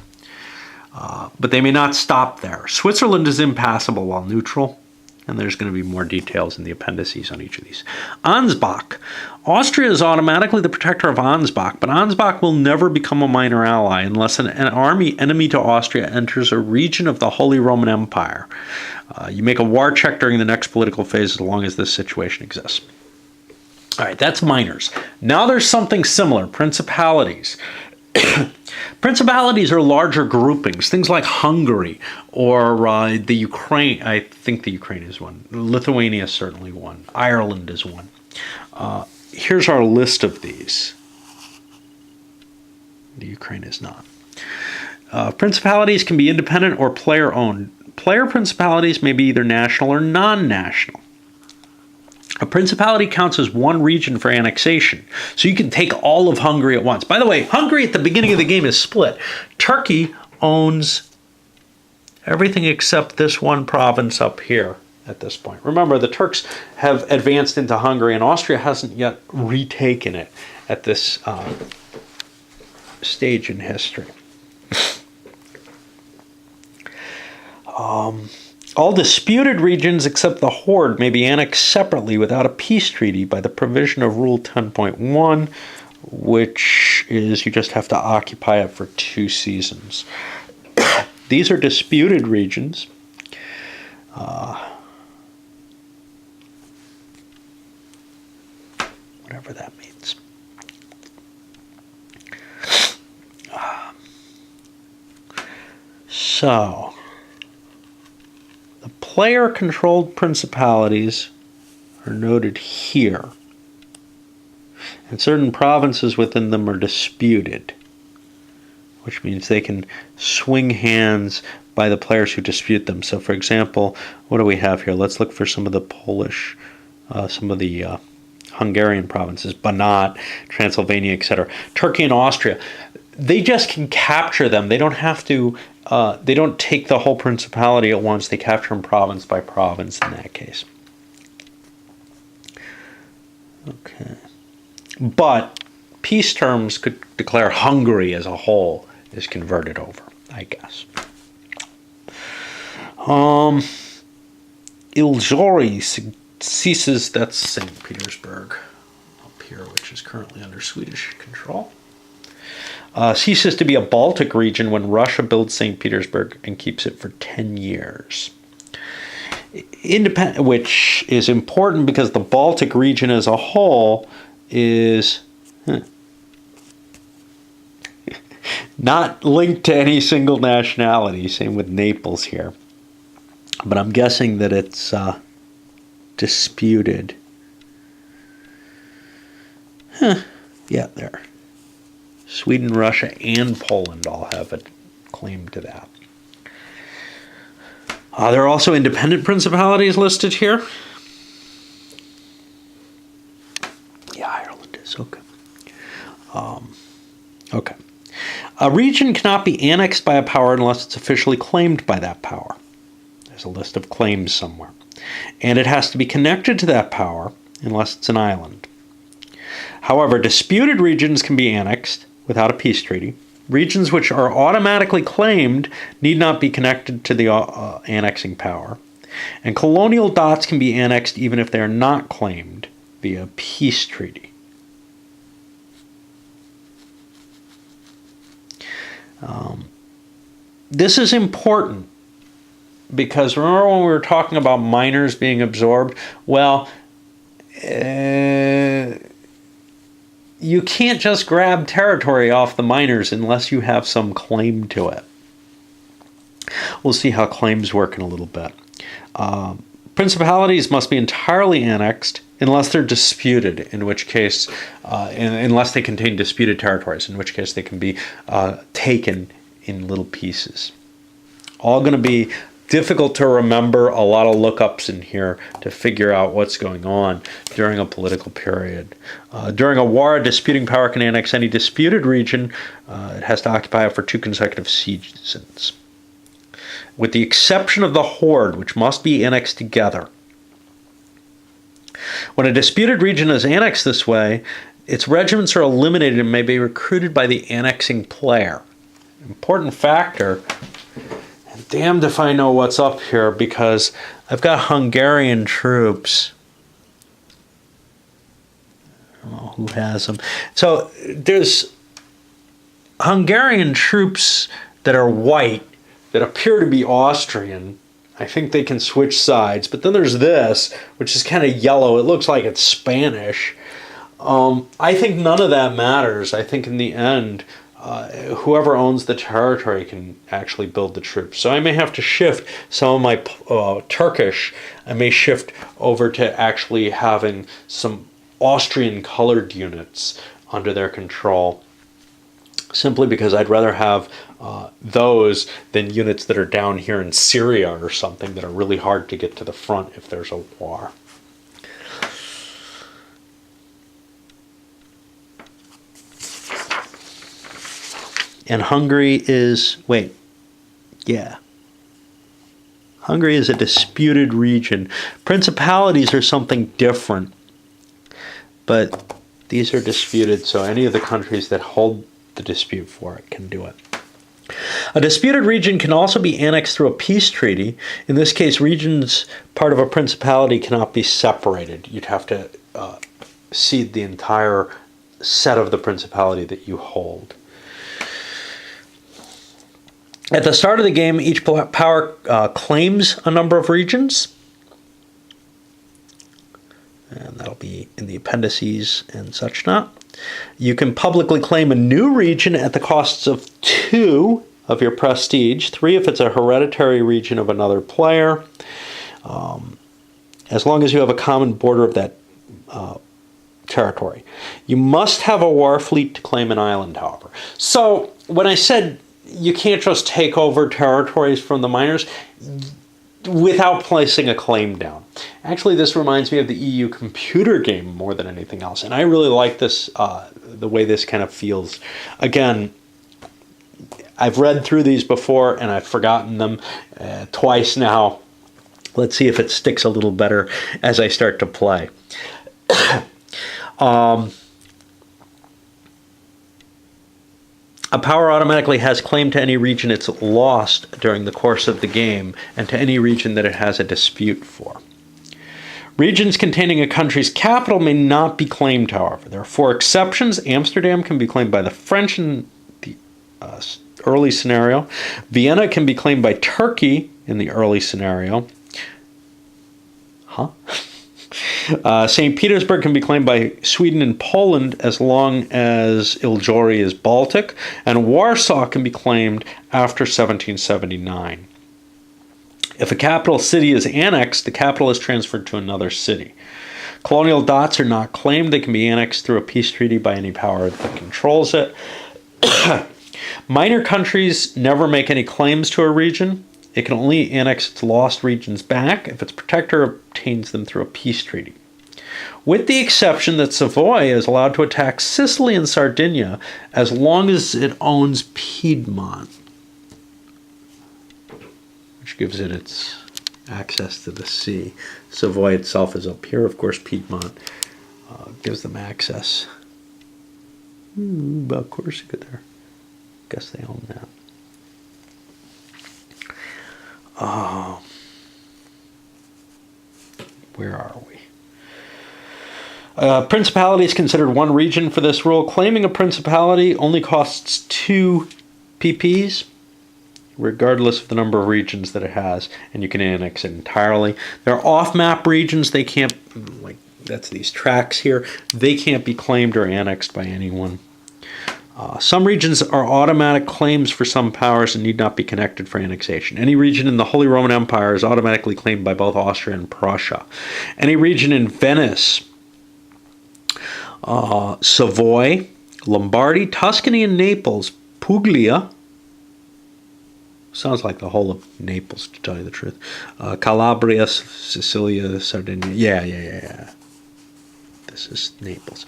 but they may not stop there. Switzerland is impassable while neutral, and there's going to be more details in the appendices on each of these. Ansbach. Austria is automatically the protector of Ansbach, but Ansbach will never become a minor ally unless an army enemy to Austria enters a region of the Holy Roman Empire. You make a war check during the next political phase as long as this situation exists. All right, that's minors. Now there's something similar, principalities. Principalities are larger groupings, things like Hungary or the Ukraine. I think the Ukraine is one. Lithuania is certainly one. Ireland is one. Here's our list of these. The Ukraine is not. Principalities can be independent or player-owned. Player principalities may be either national or non-national. A principality counts as one region for annexation, so you can take all of Hungary at once. By the way, Hungary at the beginning of the game is split. Turkey owns everything except this one province up here at this point. Remember, the Turks have advanced into Hungary, and Austria hasn't yet retaken it at this stage in history. All disputed regions except the Horde may be annexed separately without a peace treaty by the provision of Rule 10.1, which is you just have to occupy it for 2 seasons. These are disputed regions. Whatever that means. So, the player-controlled principalities are noted here, and certain provinces within them are disputed, which means they can swing hands by the players who dispute them. So, for example, what do we have here? Let's look for some of the Polish, some of the Hungarian provinces, Banat, Transylvania, etc. Turkey and Austria, they just can capture them. They don't have to. They don't take the whole principality at once. They capture them province by province in that case. Okay. But peace terms could declare Hungary as a whole is converted over, I guess. Ilzori ceases, that's St. Petersburg up here, which is currently under Swedish control. Ceases to be a Baltic region when Russia builds St. Petersburg and keeps it for 10 years. Independent, which is important because the Baltic region as a whole is not linked to any single nationality. Same with Naples here. But I'm guessing that it's disputed. Yeah, there. Sweden, Russia, and Poland all have a claim to that. There are also independent principalities listed here. Yeah, Ireland is. Okay. Okay. A region cannot be annexed by a power unless it's officially claimed by that power. There's a list of claims somewhere. And it has to be connected to that power unless it's an island. However, disputed regions can be annexed without a peace treaty. Regions which are automatically claimed need not be connected to the annexing power. And colonial dots can be annexed even if they are not claimed via peace treaty. This is important because remember when we were talking about minors being absorbed? Well, you can't just grab territory off the minors unless you have some claim to it. We'll see how claims work in a little bit. Principalities must be entirely annexed unless they're disputed, in which case, unless they contain disputed territories, in which case they can be taken in little pieces. All going to be difficult to remember, a lot of lookups in here to figure out what's going on during a political period. During a war, a disputing power can annex any disputed region. It has to occupy it for 2 consecutive seasons. With the exception of the Horde, which must be annexed together. When a disputed region is annexed this way, its regiments are eliminated and may be recruited by the annexing player. Important factor. And damned if I know what's up here because I've got Hungarian troops. I don't know who has them. So there's Hungarian troops that are white that appear to be Austrian. I think they can switch sides. But then there's this, which is kind of yellow. It looks like it's Spanish. I think none of that matters. I think in the end, whoever owns the territory can actually build the troops. So I may have to shift some of my Turkish. I may shift over to actually having some Austrian colored units under their control, simply because I'd rather have those than units that are down here in Syria or something that are really hard to get to the front if there's a war. And Hungary is, Hungary is a disputed region. Principalities are something different, but these are disputed, so any of the countries that hold the dispute for it can do it. A disputed region can also be annexed through a peace treaty. In this case, regions part of a principality cannot be separated. You'd have to cede the entire set of the principality that you hold. At the start of the game, each power claims a number of regions. And that'll be in the appendices and such not. You can publicly claim a new region at the costs of 2 of your prestige, 3 if it's a hereditary region of another player, as long as you have a common border of that territory. You must have a war fleet to claim an island, however. So when I said you can't just take over territories from the miners without placing a claim down. Actually, this reminds me of the EU computer game more than anything else. And I really like this, the way this kind of feels. Again, I've read through these before and I've forgotten them twice now. Let's see if it sticks a little better as I start to play. A power automatically has claim to any region it's lost during the course of the game and to any region that it has a dispute for. Regions containing a country's capital may not be claimed, however. There are 4 exceptions. Amsterdam can be claimed by the French in the early scenario. Vienna can be claimed by Turkey in the early scenario. St. Petersburg can be claimed by Sweden and Poland as long as Iljori is Baltic, and Warsaw can be claimed after 1779. If a capital city is annexed, the capital is transferred to another city. Colonial dots are not claimed. They can be annexed through a peace treaty by any power that controls it. Minor countries never make any claims to a region. It can only annex its lost regions back if its protector obtains them through a peace treaty. With the exception that Savoy is allowed to attack Sicily and Sardinia as long as it owns Piedmont, which gives it its access to the sea. Savoy itself is up here. Of course, Piedmont gives them access. Of course, you could there. Guess they own that. Where are we? Principality is considered one region for this rule. Claiming a principality only costs 2 PPs, regardless of the number of regions that it has, and you can annex it entirely. There are off-map regions. They can't, like, that's these tracks here. They can't be claimed or annexed by anyone. Some regions are automatic claims for some powers and need not be connected for annexation. Any region in the Holy Roman Empire is automatically claimed by both Austria and Prussia. Any region in Venice, Savoy, Lombardy, Tuscany, and Naples, Puglia, sounds like the whole of Naples, to tell you the truth, Calabria, Sicilia, Sardinia, yeah. This is Naples.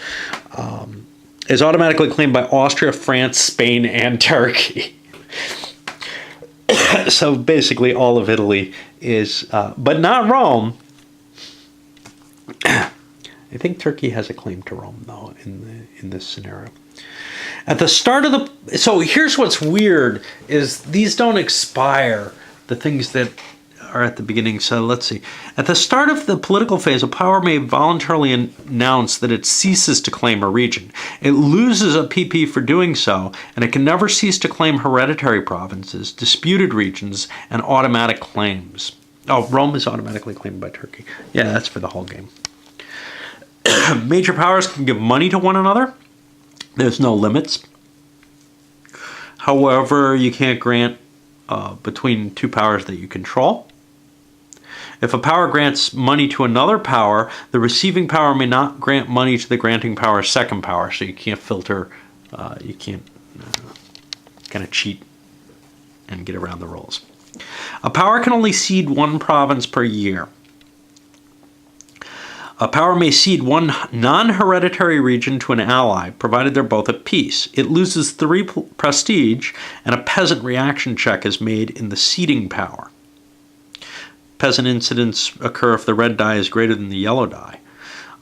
Is automatically claimed by Austria, France, Spain, and Turkey. So basically all of Italy is, but not Rome. I think Turkey has a claim to Rome, though, in this scenario. At the start of so here's what's weird, is these don't expire, the things that are at the beginning. So let's see. At the start of the political phase, a power may voluntarily announce that it ceases to claim a region. It loses a PP for doing so, and it can never cease to claim hereditary provinces, disputed regions, and automatic claims. Oh, Rome is automatically claimed by Turkey. Yeah, that's for the whole game. Major powers can give money to one another. There's no limits. However, you can't grant between two powers that you control. If a power grants money to another power, the receiving power may not grant money to the granting power's second power, so you can't filter, you can't kind of cheat and get around the rules. A power can only cede one province per year. A power may cede one non-hereditary region to an ally, provided they're both at peace. It loses 3 prestige, and a peasant reaction check is made in the ceding power. Peasant incidents occur if the red die is greater than the yellow die.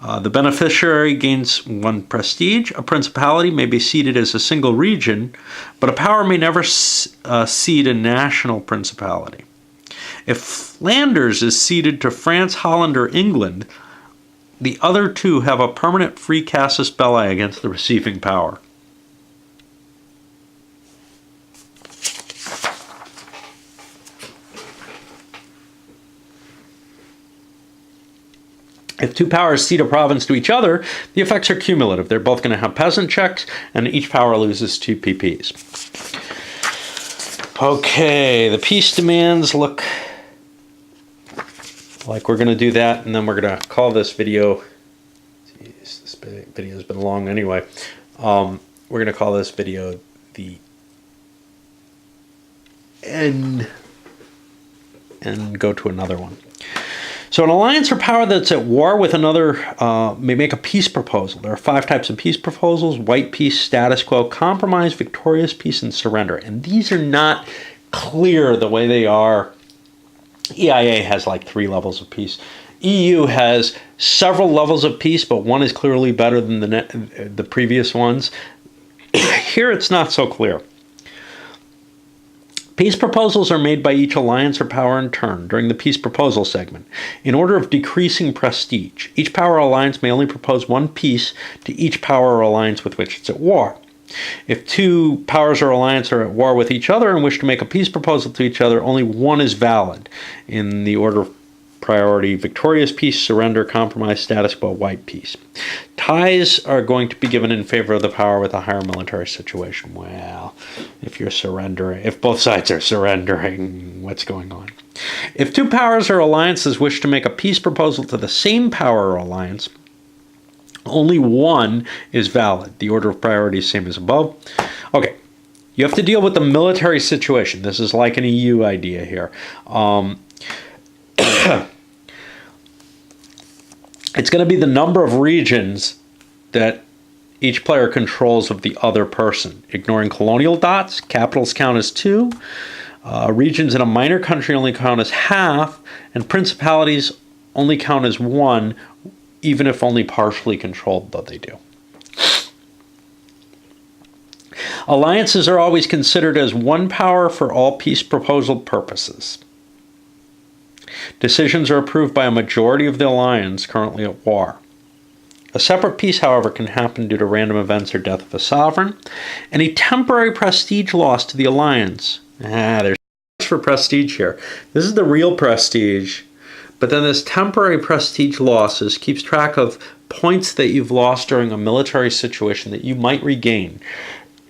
The beneficiary gains 1 prestige. A principality may be ceded as a single region, but a power may never cede a national principality. If Flanders is ceded to France, Holland, or England, the other 2 have a permanent free casus belli against the receiving power. If 2 powers cede a province to each other, the effects are cumulative. They're both going to have peasant checks, and each power loses 2 PPs. Okay, the peace demands look like we're going to do that, and then we're going to call this video, geez, this video has been long anyway, we're going to call this video the end and go to another one. So an alliance or power that's at war with another may make a peace proposal. There are 5 types of peace proposals: white peace, status quo, compromise, victorious peace, and surrender. And these are not clear the way they are. EIA has like 3 levels of peace. EU has several levels of peace, but one is clearly better than the previous ones. Here it's not so clear. Peace proposals are made by each alliance or power in turn during the peace proposal segment, in order of decreasing prestige. Each power or alliance may only propose 1 peace to each power or alliance with which it's at war. If 2 powers or alliances are at war with each other and wish to make a peace proposal to each other, only one is valid in the order of priority: victorious peace, surrender, compromise, status quo, white peace. Ties are going to be given in favor of the power with a higher military situation. Well, if you're surrendering, if both sides are surrendering, what's going on? If 2 powers or alliances wish to make a peace proposal to the same power or alliance, only one is valid. The order of priority is same as above. Okay, you have to deal with the military situation. This is like an EU idea here. It's going to be the number of regions that each player controls of the other person. Ignoring colonial dots, capitals count as 2. Regions in a minor country only count as half, and principalities only count as 1, even if only partially controlled, though they do. Alliances are always considered as 1 power for all peace proposal purposes. Decisions are approved by a majority of the alliance currently at war. A separate peace, however, can happen due to random events or death of a sovereign. Any temporary prestige loss to the alliance. There's for prestige here. This is the real prestige. But then this temporary prestige losses keeps track of points that you've lost during a military situation that you might regain.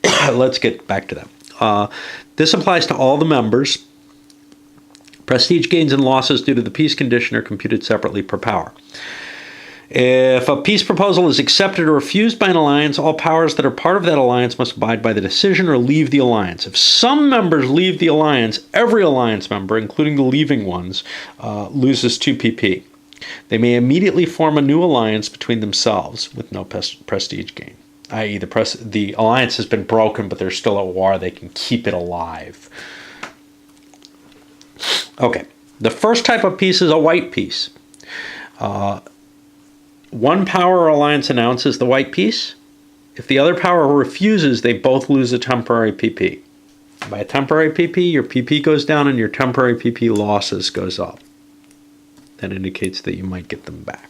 Let's get back to that. This applies to all the members. Prestige gains and losses due to the peace condition are computed separately per power. If a peace proposal is accepted or refused by an alliance, all powers that are part of that alliance must abide by the decision or leave the alliance. If some members leave the alliance, every alliance member, including the leaving ones, loses 2 PP. They may immediately form a new alliance between themselves with no prestige gain, i.e. the alliance has been broken, but they're still at war. They can keep it alive. Okay, the first type of peace is a white peace. One power or alliance announces the white peace. If the other power refuses, they both lose a temporary PP. By a temporary PP, your PP goes down and your temporary PP losses goes up. That indicates that you might get them back.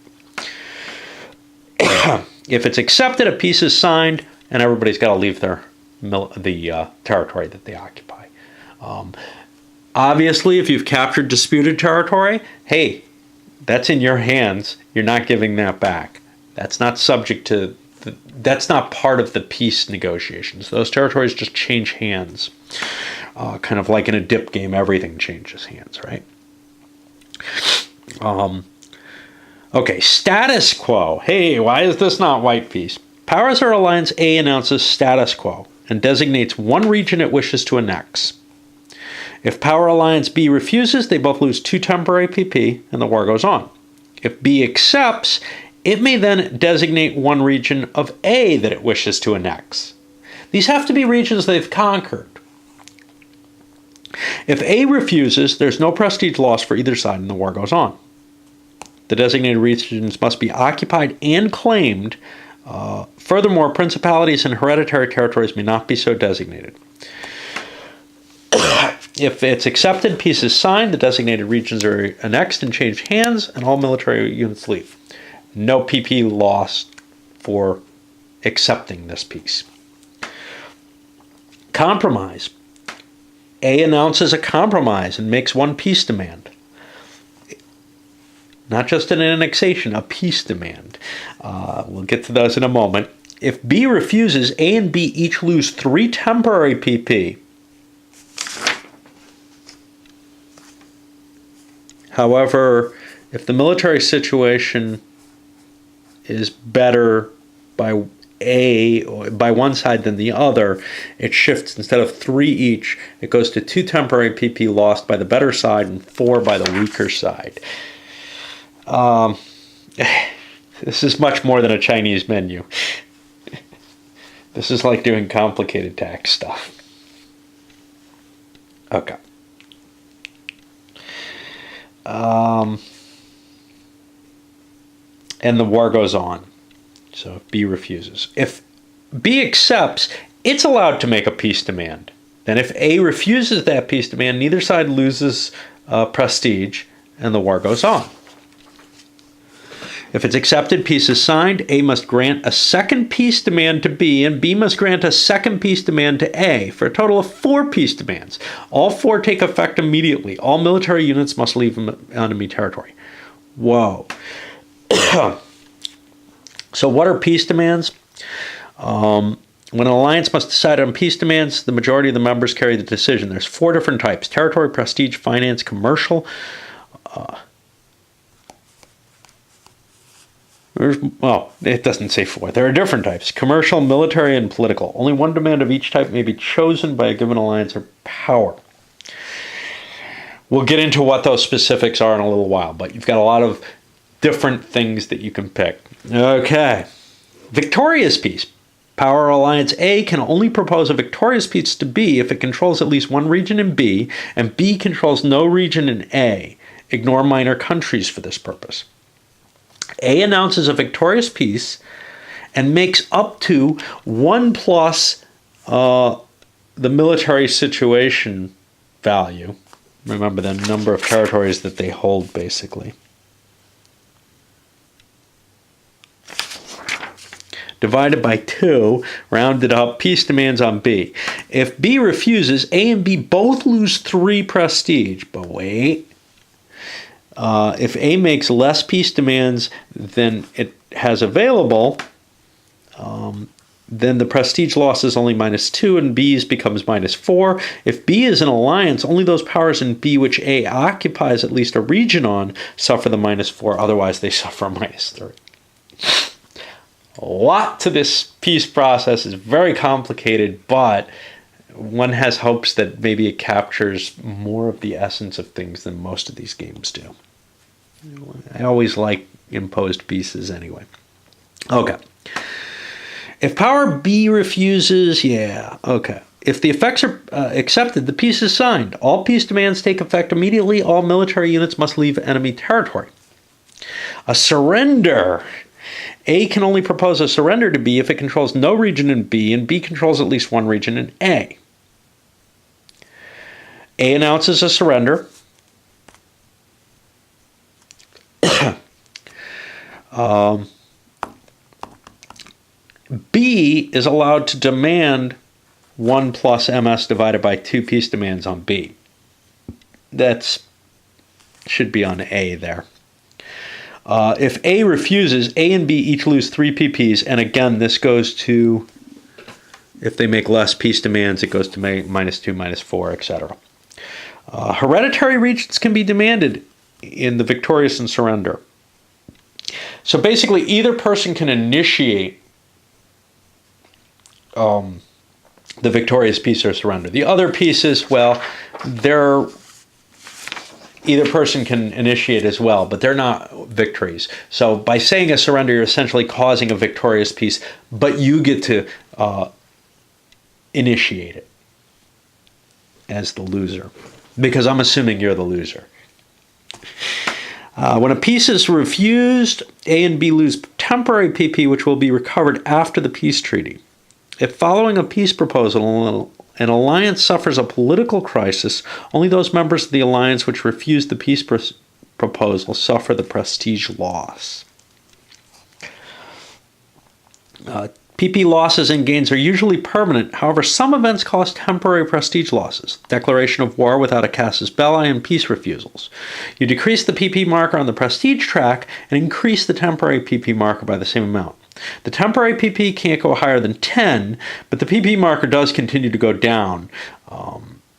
If it's accepted, a peace is signed, and everybody's got to leave the territory that they occupy. Obviously, if you've captured disputed territory, hey, that's in your hands. You're not giving that back. That's not subject to, that's not part of the peace negotiations. Those territories just change hands. Kind of like in a dip game, everything changes hands, right? Okay, status quo. Hey, why is this not white peace? Powers or Alliance A announces status quo and designates one region it wishes to annex. If Power Alliance B refuses, they both lose 2 temporary PP and the war goes on. If B accepts, it may then designate one region of A that it wishes to annex. These have to be regions they've conquered. If A refuses, there's no prestige loss for either side and the war goes on. The designated regions must be occupied and claimed. Furthermore, principalities and hereditary territories may not be so designated. If it's accepted, peace is signed, the designated regions are annexed and change hands, and all military units leave. No PP lost for accepting this peace. Compromise. A announces a compromise and makes one peace demand. Not just an annexation, a peace demand. We'll get to those in a moment. If B refuses, A and B each lose 3 temporary PP. However, if the military situation is better by A or by one side than the other, it shifts. Instead of 3 each, it goes to 2 temporary PP lost by the better side and 4 by the weaker side. This is much more than a Chinese menu. This is like doing complicated tax stuff. Okay. And the war goes on. So if B refuses. If B accepts, it's allowed to make a peace demand. Then if A refuses that peace demand, neither side loses prestige and the war goes on. If it's accepted, peace is signed. A must grant a second peace demand to B, and B must grant a second peace demand to A, for a total of 4 peace demands. All 4 take effect immediately. All military units must leave enemy territory. Whoa. So what are peace demands? When an alliance must decide on peace demands, the majority of the members carry the decision. There's 4 different types: territory, prestige, finance, commercial. Well, it doesn't say 4. There are different types: commercial, military, and political. Only one demand of each type may be chosen by a given alliance or power. We'll get into what those specifics are in a little while, but you've got a lot of different things that you can pick. Okay. Victorious peace. Power Alliance A can only propose a victorious peace to B if it controls at least one region in B, and B controls no region in A. Ignore minor countries for this purpose. A announces a victorious peace and makes up to 1 plus the military situation value. Remember the number of territories that they hold, basically. Divided by 2, rounded up, peace demands on B. If B refuses, A and B both lose 3 prestige. But wait. If A makes less peace demands than it has available, then the prestige loss is only -2 and B's becomes -4. If B is an alliance, only those powers in B which A occupies at least a region on suffer the -4. Otherwise, they suffer -3. A lot to this peace process. Is very complicated, but one has hopes that maybe it captures more of the essence of things than most of these games do. I always like imposed pieces anyway. Okay. If power B refuses, If the effects are accepted, the peace is signed. All peace demands take effect immediately. All military units must leave enemy territory. A surrender. A can only propose a surrender to B if it controls no region in B, and B controls at least one region in A. A announces a surrender. B is allowed to demand 1 plus MS divided by 2 peace demands on B. That should be on A there. If A refuses, A and B each lose 3 PPs, and again, this goes to, if they make less peace demands, it goes to -2, -4, etc. Hereditary regions can be demanded in the victorious and surrender. So basically, either person can initiate the victorious peace or surrender. The other pieces, well, either person can initiate as well, but they're not victories. So by saying a surrender, you're essentially causing a victorious peace, but you get to initiate it as the loser, because I'm assuming you're the loser. When a peace is refused, A and B lose temporary PP, which will be recovered after the peace treaty. If following a peace proposal, an alliance suffers a political crisis, only those members of the alliance which refuse the peace proposal suffer the prestige loss. PP losses and gains are usually permanent. However, some events cause temporary prestige losses. Declaration of war without a casus belli and peace refusals. You decrease the PP marker on the prestige track and increase the temporary PP marker by the same amount. The temporary PP can't go higher than 10, but the PP marker does continue to go down.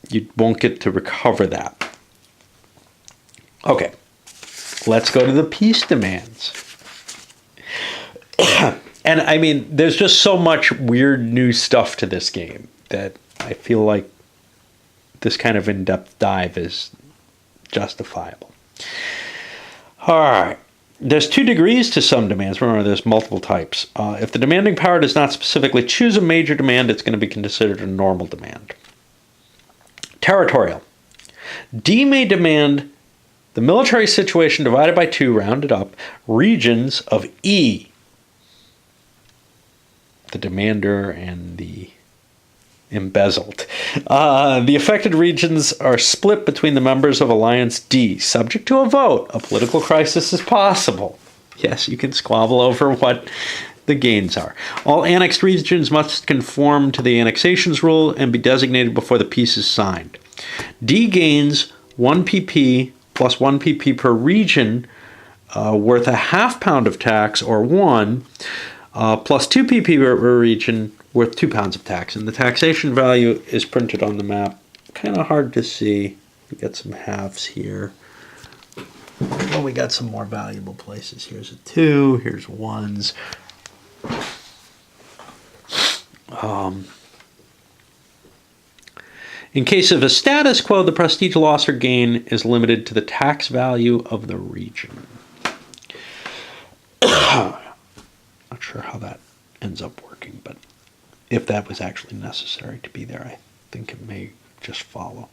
You won't get to recover that. Okay, let's go to the peace demands. And I mean, there's just so much weird new stuff to this game that I feel like this kind of in-depth dive is justifiable. All right. There's 2 degrees to some demands. Remember, there's multiple types. If the demanding power does not specifically choose a major demand, it's going to be considered a normal demand. Territorial. D may demand the military situation divided by 2, rounded up, regions of E. The demander and the embezzled. The affected regions are split between the members of Alliance D. Subject to a vote, a political crisis is possible. Yes, you can squabble over what the gains are. All annexed regions must conform to the annexations rule and be designated before the peace is signed. D gains 1 PP plus 1 PP per region worth a ½ pound of tax, or 1, plus 2 PP per region worth 2 pounds of tax. And the taxation value is printed on the map. Kind of hard to see. We got some halves here. Well, we got some more valuable places. Here's a 2, here's 1s. In case of a status quo, the prestige loss or gain is limited to the tax value of the region. Not sure how that ends up working, but if that was actually necessary to be there, I think it may just follow.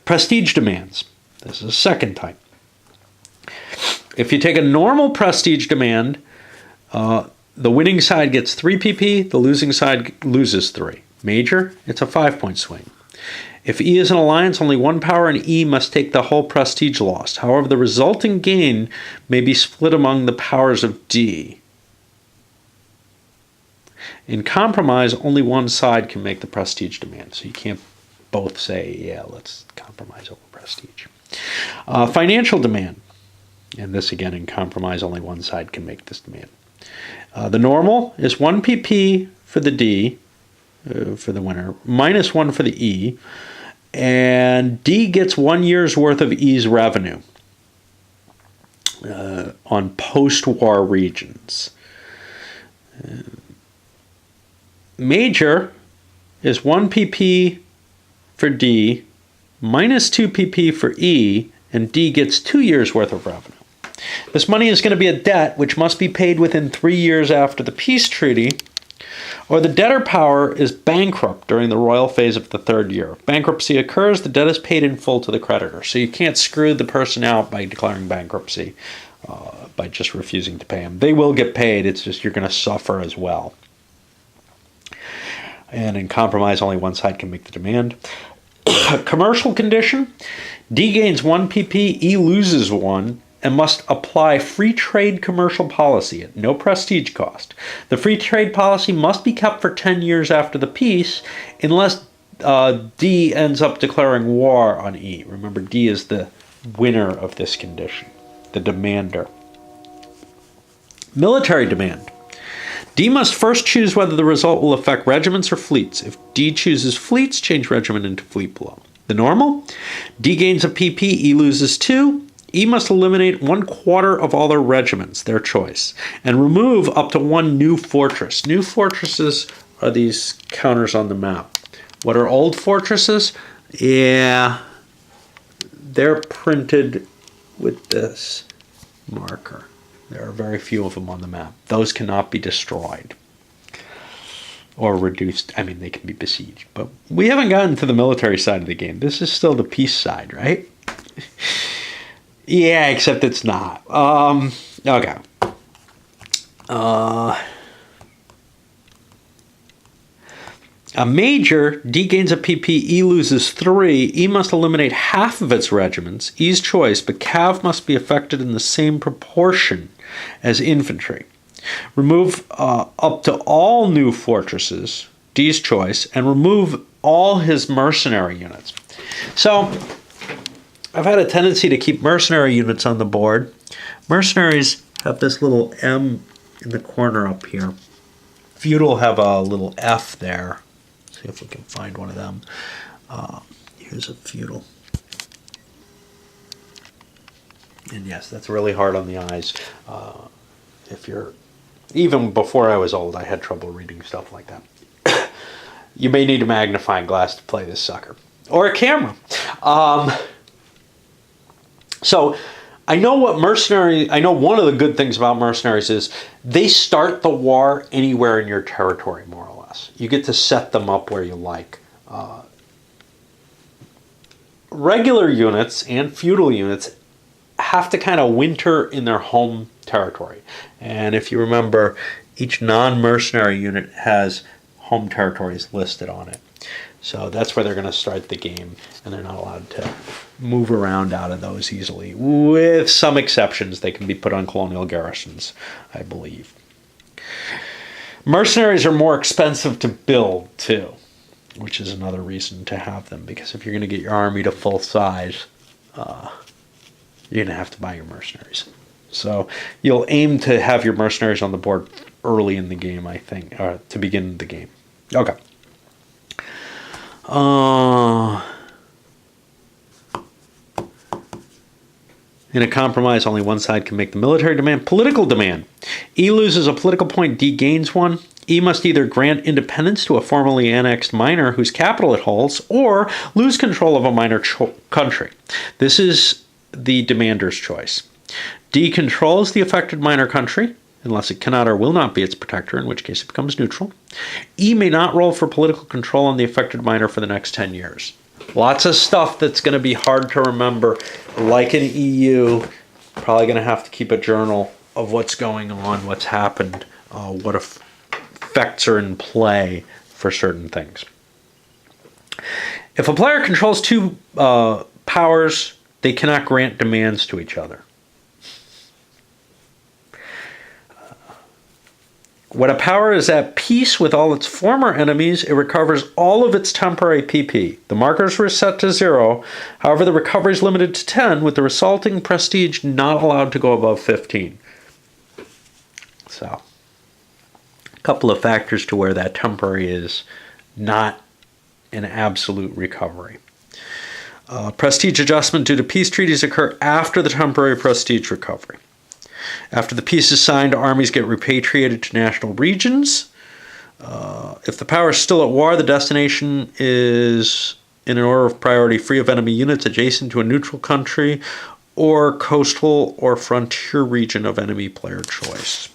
Prestige demands. This is a second type. If you take a normal prestige demand, the winning side gets 3 PP, the losing side loses 3. Major, it's a 5-point swing. If E is an alliance, only 1 power and E must take the whole prestige loss. However, the resulting gain may be split among the powers of D. In compromise, only one side can make the prestige demand, so you can't both say, yeah, let's compromise over prestige. Financial demand, and this again, in compromise, only one side can make this demand. The normal is 1 PP for the D, for the winner, minus 1 for the E, and D gets 1 year's worth of E's revenue on post-war regions. Major is 1 PP for D, minus 2 PP for E, and D gets 2 years' worth of revenue. This money is going to be a debt which must be paid within 3 years after the peace treaty, or the debtor power is bankrupt during the royal phase of the 3rd year. If bankruptcy occurs, the debt is paid in full to the creditor. So you can't screw the person out by declaring bankruptcy, by just refusing to pay them. They will get paid, it's just you're going to suffer as well. And in compromise, only one side can make the demand. Commercial condition. D gains 1 pp, E loses 1, and must apply free trade commercial policy at no prestige cost. The free trade policy must be kept for 10 years after the peace unless D ends up declaring war on E. Remember, D is the winner of this condition, the demander. Military demand. D must first choose whether the result will affect regiments or fleets. If D chooses fleets, change regiment into fleet below. The normal. D gains a PP, E loses 2. E must eliminate 1/4 of all their regiments, their choice, and remove up to 1 new fortress. New fortresses are these counters on the map. What are old fortresses? Yeah, they're printed with this marker. There are very few of them on the map. Those cannot be destroyed or reduced. I mean, they can be besieged, but we haven't gotten to the military side of the game. This is still the peace side, right? Yeah, except it's not. Okay. A major, D gains a PP, E loses 3. E must eliminate half of its regiments, E's choice, but cav must be affected in the same proportion as infantry. Remove up to all new fortresses, D's choice, and remove all his mercenary units. So, I've had a tendency to keep mercenary units on the board. Mercenaries have this little M in the corner up here. Feudal have a little F there. See if we can find one of them. Here's a feudal. And yes, that's really hard on the eyes. If you're, even before I was old, I had trouble reading stuff like that. You may need a magnifying glass to play this sucker. Or a camera. So I know what mercenaries, I know one of the good things about mercenaries is they start the war anywhere in your territory, more or less. You get to set them up where you like. Regular units and feudal units have to kind of winter in their home territory. And if you remember, each non-mercenary unit has home territories listed on it. So that's where they're going to start the game, and they're not allowed to move around out of those easily. With some exceptions, they can be put on colonial garrisons, I believe. Mercenaries are more expensive to build, too, which is another reason to have them, because if you're going to get your army to full size, you're going to have to buy your mercenaries. So you'll aim to have your mercenaries on the board early in the game, I think, to begin the game. Okay. In a compromise, only one side can make the military demand. Political demand. E loses a political point, D gains 1. E must either grant independence to a formerly annexed minor whose capital it holds, or lose control of a minor country. This is the demander's choice. D controls the affected minor country, unless it cannot or will not be its protector, in which case it becomes neutral. E may not roll for political control on the affected minor for the next 10 years. Lots of stuff that's going to be hard to remember. Like in EU, probably going to have to keep a journal of what's going on, what's happened, what effects are in play for certain things. If a player controls 2 powers, they cannot grant demands to each other. When a power is at peace with all its former enemies, it recovers all of its temporary PP. The markers were set to 0. However, the recovery is limited to 10, with the resulting prestige not allowed to go above 15. So, a couple of factors to where that temporary is not an absolute recovery. Prestige adjustment due to peace treaties occur after the temporary prestige recovery. After the peace is signed, armies get repatriated to national regions. If the power is still at war, the destination is in an order of priority free of enemy units adjacent to a neutral country or coastal or frontier region of enemy player choice.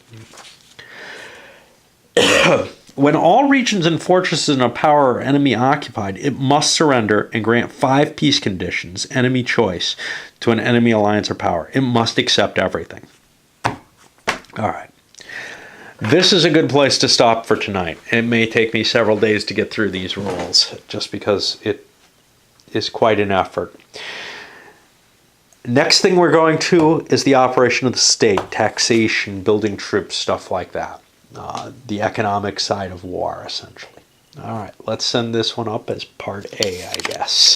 When all regions and fortresses in a power are enemy occupied, it must surrender and grant 5 peace conditions, enemy choice, to an enemy alliance or power. It must accept everything. All right. This is a good place to stop for tonight. It may take me several days to get through these rules, just because it is quite an effort. Next thing we're going to is the operation of the state, taxation, building troops, stuff like that. The economic side of war, essentially. All right, let's send this one up as part A, I guess.